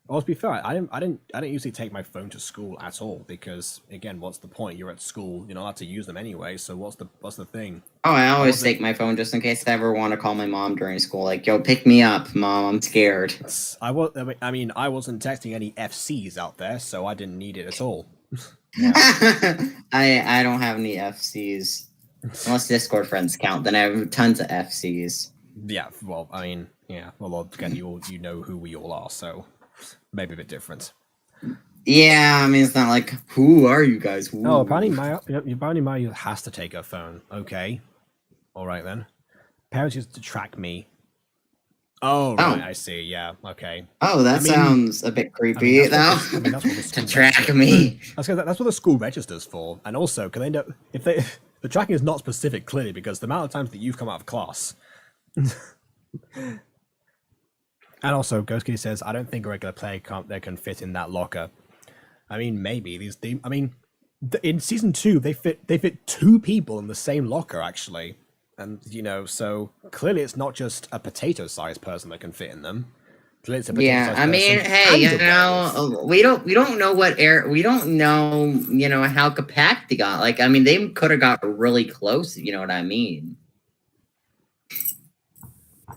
Speaker 2: Well, to be fair, I didn't usually take my phone to school at all because again, what's the point? You're at school, you're not allowed to use them anyway. So what's the thing?
Speaker 1: Oh, I always take my phone just in case I ever want to call my mom during school. Like, yo, pick me up, mom. I'm scared.
Speaker 2: I wasn't texting any FCs out there, so I didn't need it at all.
Speaker 1: I don't have any FCs. Unless Discord friends count, then I have tons of FCs.
Speaker 2: Yeah, well, I mean, yeah. Well, again, you know who we all are, so maybe a bit different.
Speaker 1: Yeah, I mean, it's not like, who are you guys? Ooh.
Speaker 2: Oh, apparently Maya has to take her phone. Okay. All right, then. Parents used to track me. Oh, right, I see. Yeah, okay.
Speaker 1: Oh, that sounds a bit creepy, though.
Speaker 2: That's what the
Speaker 1: to track me.
Speaker 2: That's what the school registers for. And also, can they know if the tracking is not specific clearly because the amount of times that you've come out of class. And also, Ghost Kitty says, I don't think a regular player can fit in that locker. I mean, maybe in season 2 they fit 2 people in the same locker actually, and so clearly it's not just a potato-sized person that can fit in them. Clearly it's a
Speaker 1: Yeah, I mean, hey, we don't know we don't know, how compact they got. Like, I mean, they could have got really close, if you know what I mean.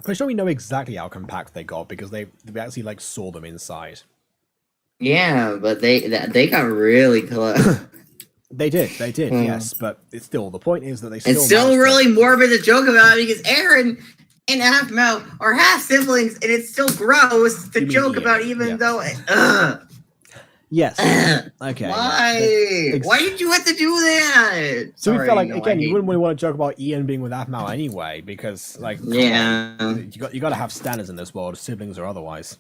Speaker 2: I'm sure we know exactly how compact they got because we actually like saw them inside.
Speaker 1: Yeah, but they got really close.
Speaker 2: They did, yes, but it's still the point is that they still.
Speaker 1: It's still really morbid to joke about because Aaron and Aphmau are half siblings, and it's still gross to joke about, even though.
Speaker 2: Yes. Okay.
Speaker 1: Why? Why did you have to do that?
Speaker 2: So we felt like again, you wouldn't really want to joke about Ian being with Aphmau anyway, because you got to have standards in this world, siblings or otherwise.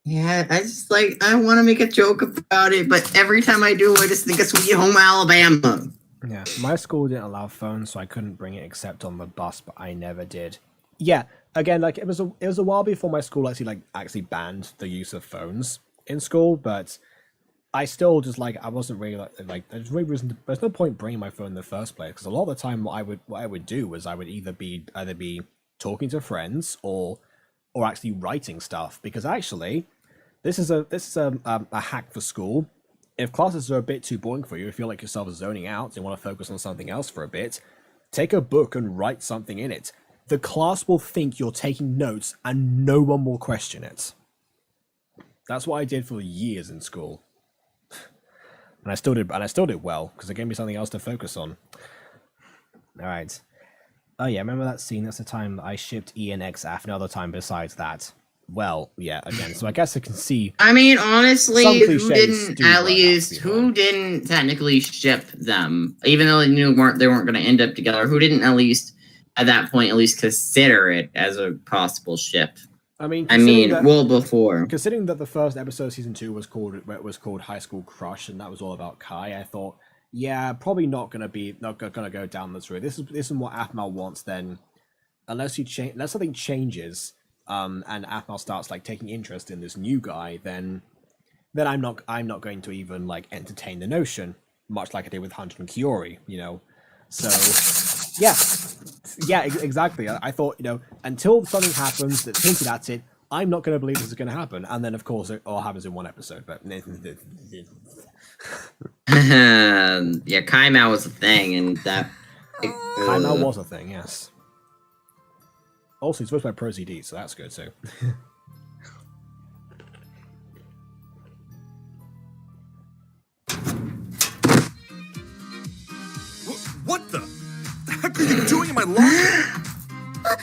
Speaker 1: Yeah, I want to make a joke about it, but every time I do, I just think of Sweet Home Alabama.
Speaker 2: Yeah, my school didn't allow phones, so I couldn't bring it except on the bus, but I never did. Yeah, again, like it was a while before my school actually banned the use of phones in school, but I still just I wasn't really there's no point bringing my phone in the first place because a lot of the time what I would do was I would either be talking to friends or actually writing stuff because actually. This is a hack for school. If classes are a bit too boring for you, if you feel like yourself zoning out and you want to focus on something else for a bit, take a book and write something in it. The class will think you're taking notes and no one will question it. That's what I did for years in school. And I still did well because it gave me something else to focus on. All right. Oh yeah, remember that scene? That's the time that I shipped ENX Aphmau. No other time besides that. Well, yeah, again. So I guess I can see.
Speaker 1: I mean, honestly,
Speaker 2: some
Speaker 1: who
Speaker 2: cliches
Speaker 1: didn't
Speaker 2: do
Speaker 1: at
Speaker 2: work out to
Speaker 1: least
Speaker 2: be
Speaker 1: who
Speaker 2: fun.
Speaker 1: didn't technically ship them, even though they knew they weren't going to end up together? Who didn't at least at that point at least consider it as a possible ship?
Speaker 2: I mean,
Speaker 1: before.
Speaker 2: Considering that the first episode of season 2 was called High School Crush, and that was all about Kai, I thought, yeah, probably not gonna go down this route. This is what Aphmau wants. Then, unless something changes, and Aphmau starts like taking interest in this new guy, then I'm not going to even like entertain the notion, much like I did with Hunter and Kiori, you know. So, yeah, exactly. I thought, you know, until something happens that's hinted at it, I'm not going to believe this is going to happen. And then, of course, it all happens in one episode. But
Speaker 1: yeah, Kai Mao was a thing, and that.
Speaker 2: Kai Mao was a thing, yes. Also, he's voiced by Pro CD, so that's good too.
Speaker 7: What the heck are you doing in my locker?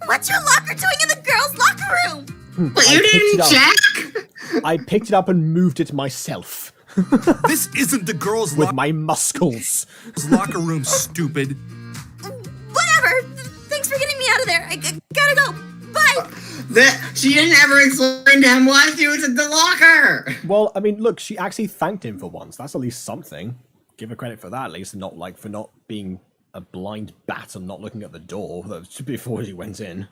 Speaker 6: What's your locker doing in the girls' locker room?
Speaker 1: But you didn't check?
Speaker 2: I picked it up and moved it myself.
Speaker 7: This isn't the girls'
Speaker 2: with my muscles.
Speaker 7: Locker room, stupid.
Speaker 6: Whatever. Thanks for getting me out of there. I gotta go. Bye.
Speaker 1: She didn't ever explain to him why she was in the locker.
Speaker 2: Well, I mean, look, she actually thanked him for once. That's at least something. Give her credit for that, at least, and not like for not being a blind bat and not looking at the door before she went in.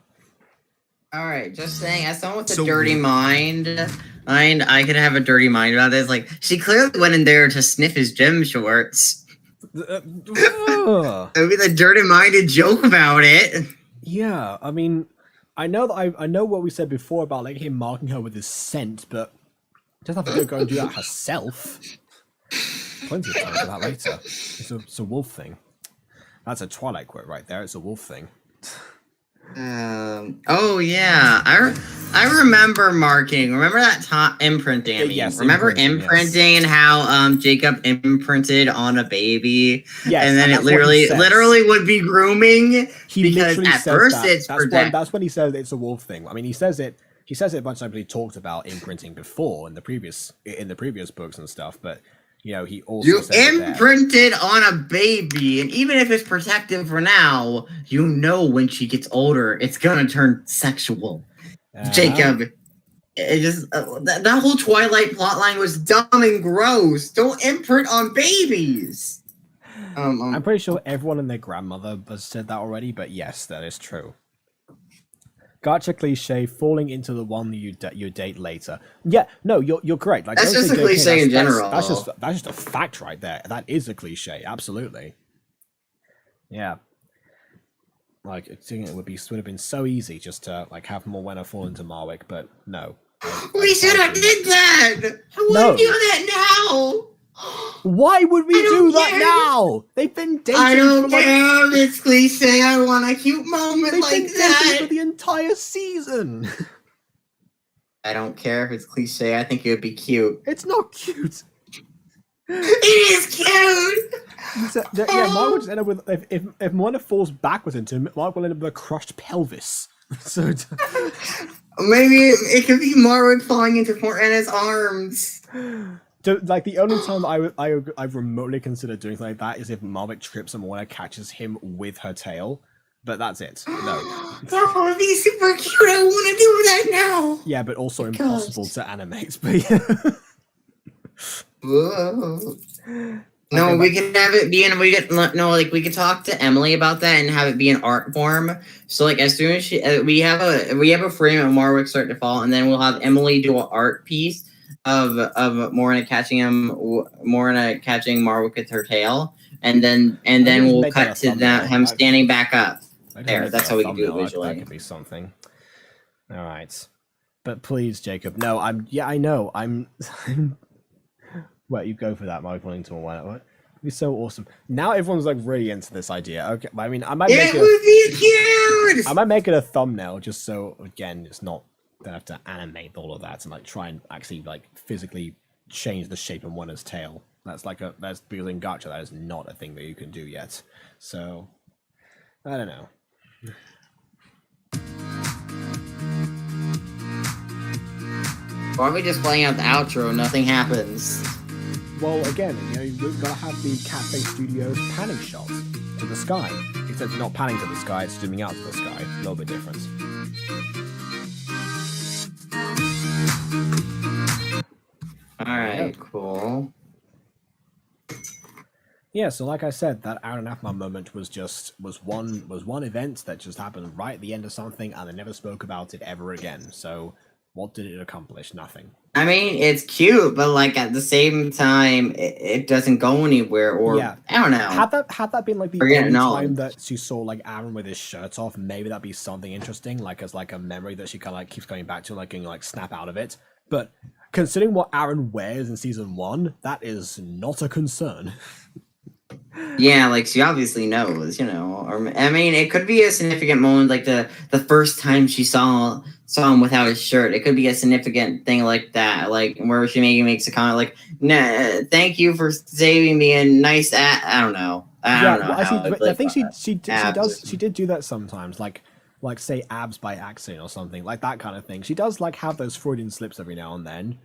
Speaker 1: All right, just saying, as someone with a dirty mind, I could have a dirty mind about this. Like, she clearly went in there to sniff his gym shorts. It would be the dirty-minded joke about it.
Speaker 2: Yeah, I mean, I know that I know what we said before about like him marking her with his scent, but she doesn't have to go and do that herself. Plenty of time for that later. It's a wolf thing. That's a Twilight quote right there. It's a wolf thing.
Speaker 1: Oh yeah, I remember marking. Remember that imprinting? I mean,
Speaker 2: yes,
Speaker 1: remember imprinting and how Jacob imprinted on a baby,
Speaker 2: yes,
Speaker 1: and then it literally would be grooming. Because at first it's
Speaker 2: that's when he says it's a wolf thing. I mean, he says it a bunch of times. He talked about imprinting before in the previous books and stuff, but. You know, he also
Speaker 1: imprinted on a baby, and even if it's protective for now, you know when she gets older, it's gonna turn sexual. Jacob, it just that whole Twilight plotline was dumb and gross. Don't imprint on babies.
Speaker 2: I'm pretty sure everyone and their grandmother has said that already, but yes, that is true. Gotcha cliche, falling into the one that you date later. Yeah, no, you're correct. Like
Speaker 1: that's just a cliche in general.
Speaker 2: That's just a fact right there. That is a cliche, absolutely. Yeah. Like I think it would have been so easy just to like have Morwenna fall into Marwick, but no.
Speaker 1: We should have did that. I wouldn't do that now.
Speaker 2: Why would we do that now? They've been dating.
Speaker 1: I don't care. It's cliche. I want a cute moment like that
Speaker 2: for the entire season.
Speaker 1: I don't care if it's cliche. I think it would be cute.
Speaker 2: It's not cute.
Speaker 1: It is cute.
Speaker 2: Yeah, Mark would just end up with if Moana falls backwards into him, Mark will end up with a crushed pelvis. So
Speaker 1: maybe it could be Marwood falling into Morwenna's arms.
Speaker 2: Like the only time I've remotely considered doing something like that is if Marwick trips and Morwenna catches him with her tail, but that's it. No,
Speaker 1: that would be super cute. I want to do that now.
Speaker 2: Yeah, but also impossible to animate. But yeah.
Speaker 1: Whoa. No, we can have it be we can talk to Emily about that and have it be an art form. So like as soon as we have a frame of Marwick starting to fall, and then we'll have Emily do an art piece of Morwenna catching Marwick with her tail, and then we'll cut to him standing back up. There, that's how we can do it visually.
Speaker 2: That could be something. All right, but please, Jacob. No, I know. Well, you go for that, Mark Wellington. Why not? It'd be so awesome. Now everyone's like really into this idea. Okay, I mean, I might make it a thumbnail just so again, it's not. They have to animate all of that and like try and actually like physically change the shape of Morwenna's tail. That's because in gacha that is not a thing that you can do yet. So I don't know.
Speaker 1: Why are we just playing out the outro? Nothing happens.
Speaker 2: Well, again, you've got to have the Cafe Studios panning shot to the sky. Except it's not panning to the sky, it's zooming out to the sky. A little bit different.
Speaker 1: Alright, cool.
Speaker 2: Yeah, so like I said, that Aaron Aphmau moment was one event that just happened right at the end of something, and they never spoke about it ever again. So, what did it accomplish? Nothing.
Speaker 1: I mean, it's cute, but like at the same time, it doesn't go anywhere. Or
Speaker 2: yeah.
Speaker 1: I don't know.
Speaker 2: Had that been like the only time that she saw like Aaron with his shirt off, maybe that'd be something interesting, like as like a memory that she kind of like keeps going back to, like and like snap out of it. But considering what Aaron wears in season 1, that is not a concern.
Speaker 1: Yeah, like she obviously knows, Or I mean, it could be a significant moment, like the first time she saw him without his shirt. It could be a significant thing like that, like where she maybe makes a comment like, "Nah, thank you for saving me a nice." I don't know. I don't know.
Speaker 2: I think she did do that sometimes, like say abs by accident or something, like that kind of thing. She does like have those Freudian slips every now and then,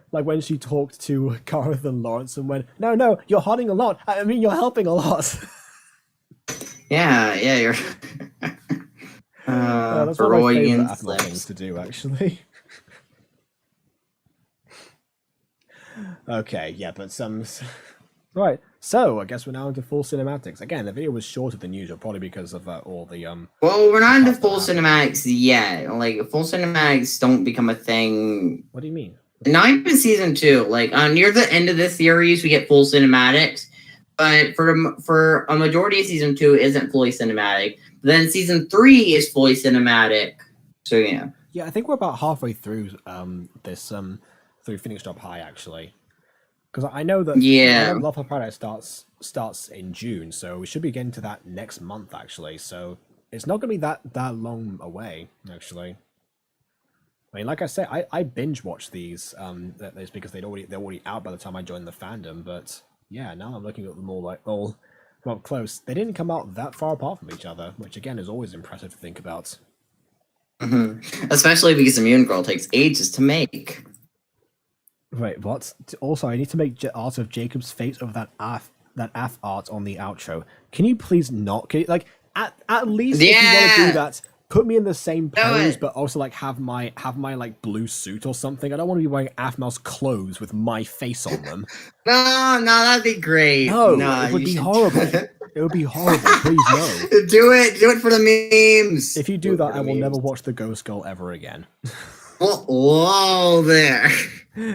Speaker 2: like when she talked to Garroth and Lawrence and went, no, you're hiding a lot. I mean, you're helping a lot.
Speaker 1: Yeah, you're.
Speaker 2: That's one of my favorite Aphmau things to do, actually. Okay, yeah, but right. So I guess we're now into full cinematics. Again, the video was shorter than usual, probably because of all the
Speaker 1: Well, we're not into full cinematics yet. Like full cinematics don't become a thing.
Speaker 2: What do you mean?
Speaker 1: Not even season 2. Like near the end of this series, we get full cinematics, but for a majority of season 2 isn't fully cinematic. But then season 3 is fully cinematic. So yeah.
Speaker 2: Yeah, I think we're about halfway through this through Phoenix Drop High actually, because I know that Love for Paradise starts in June, so we should be getting to that next month actually. So it's not going to be that long away actually. I mean, like I said, I binge watched these because they're already out by the time I joined the fandom. But yeah, now I'm looking at them all up close. They didn't come out that far apart from each other, which again is always impressive to think about.
Speaker 1: Mm-hmm. Especially because Immune Girl takes ages to make.
Speaker 2: Wait, what? Also, I need to make art of Jacob's face over that Af art on the outro. Can you please not? At least if you want to do that, put me in the same pose, but also like have my like blue suit or something. I don't want to be wearing Aphmau's clothes with my face on them.
Speaker 1: No, that'd be great.
Speaker 2: No, it would be horrible. It would be horrible. Please no.
Speaker 1: Do it for the memes.
Speaker 2: If you do that, I will never watch the Ghost Girl ever again.
Speaker 1: Whoa there.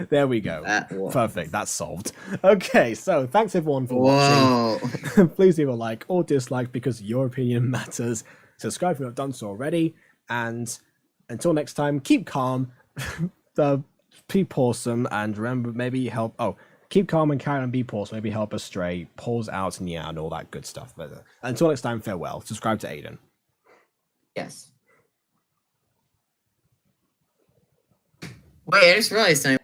Speaker 2: There we go. Perfect. That's solved. Okay, so thanks everyone for watching. Please leave a like or dislike because your opinion matters. Subscribe if you have done so already, and until next time, keep calm, be awesome, and remember, maybe help. Keep calm and carry on, be awesome, maybe help us stray, pause out, and and all that good stuff. But until next time, farewell. Subscribe to Aiden.
Speaker 1: Yes. Wait, I just realized something.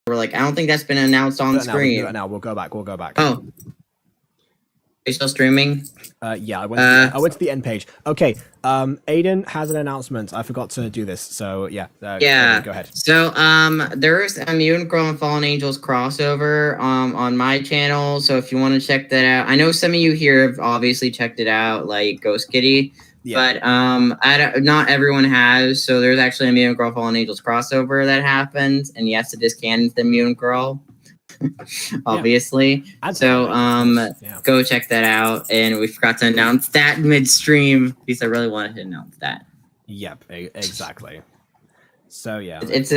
Speaker 1: We're like, I don't think that's been announced on screen.
Speaker 2: Now we'll go back.
Speaker 1: Oh, are you still streaming?
Speaker 2: Yeah, I went to the end page. Okay, Aiden has an announcement. I forgot to do this, so yeah. Aiden, go ahead.
Speaker 1: So there's a Mutant Girl and Fallen Angels crossover on my channel. So if you want to check that out, I know some of you here have obviously checked it out, like Ghost Kitty. Yeah. But not everyone has. So there's actually a Mutant Girl Fallen Angels crossover that happens, and yes, it is canon to the Mutant Girl, obviously. Yeah. So go check that out. And we forgot to announce that midstream because I really wanted to announce that.
Speaker 2: Yep, exactly. So yeah,
Speaker 1: it's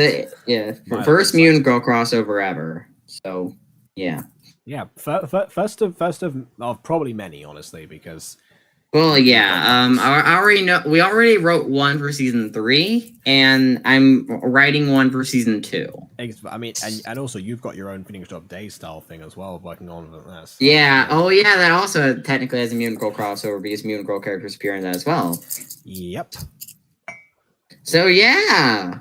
Speaker 1: first Mutant Girl crossover ever. So yeah.
Speaker 2: Yeah, first of probably many, honestly, because.
Speaker 1: Well, yeah. I already know. We already wrote one for season 3, and I'm writing one for season 2.
Speaker 2: I mean, and also you've got your own Phoenix Drop Day style thing as well, working on this.
Speaker 1: Yeah. Oh, yeah. That also technically has a Mutant Girl crossover because Mutant Girl characters appear in that as well.
Speaker 2: Yep.
Speaker 1: So yeah,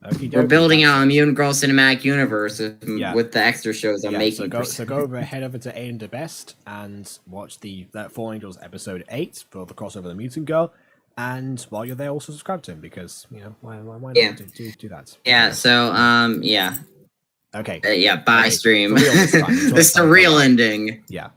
Speaker 2: Okie
Speaker 1: we're
Speaker 2: dokie,
Speaker 1: building
Speaker 2: that's
Speaker 1: out a
Speaker 2: it.
Speaker 1: Mutant Girl cinematic universe
Speaker 2: Yeah.
Speaker 1: with the extra shows I'm making.
Speaker 2: So go over, head over to Aiden the Best and watch the Four Angels episode 8 for the crossover of the Mutant Girl. And while you're there, also subscribe to him because why not do that?
Speaker 1: Yeah. So yeah.
Speaker 2: Okay.
Speaker 1: Yeah. Bye,
Speaker 2: Okay,
Speaker 1: stream.
Speaker 2: for real this time. Until
Speaker 1: This is the
Speaker 2: next time,
Speaker 1: real
Speaker 2: bye-bye.
Speaker 1: ending.
Speaker 2: Yeah.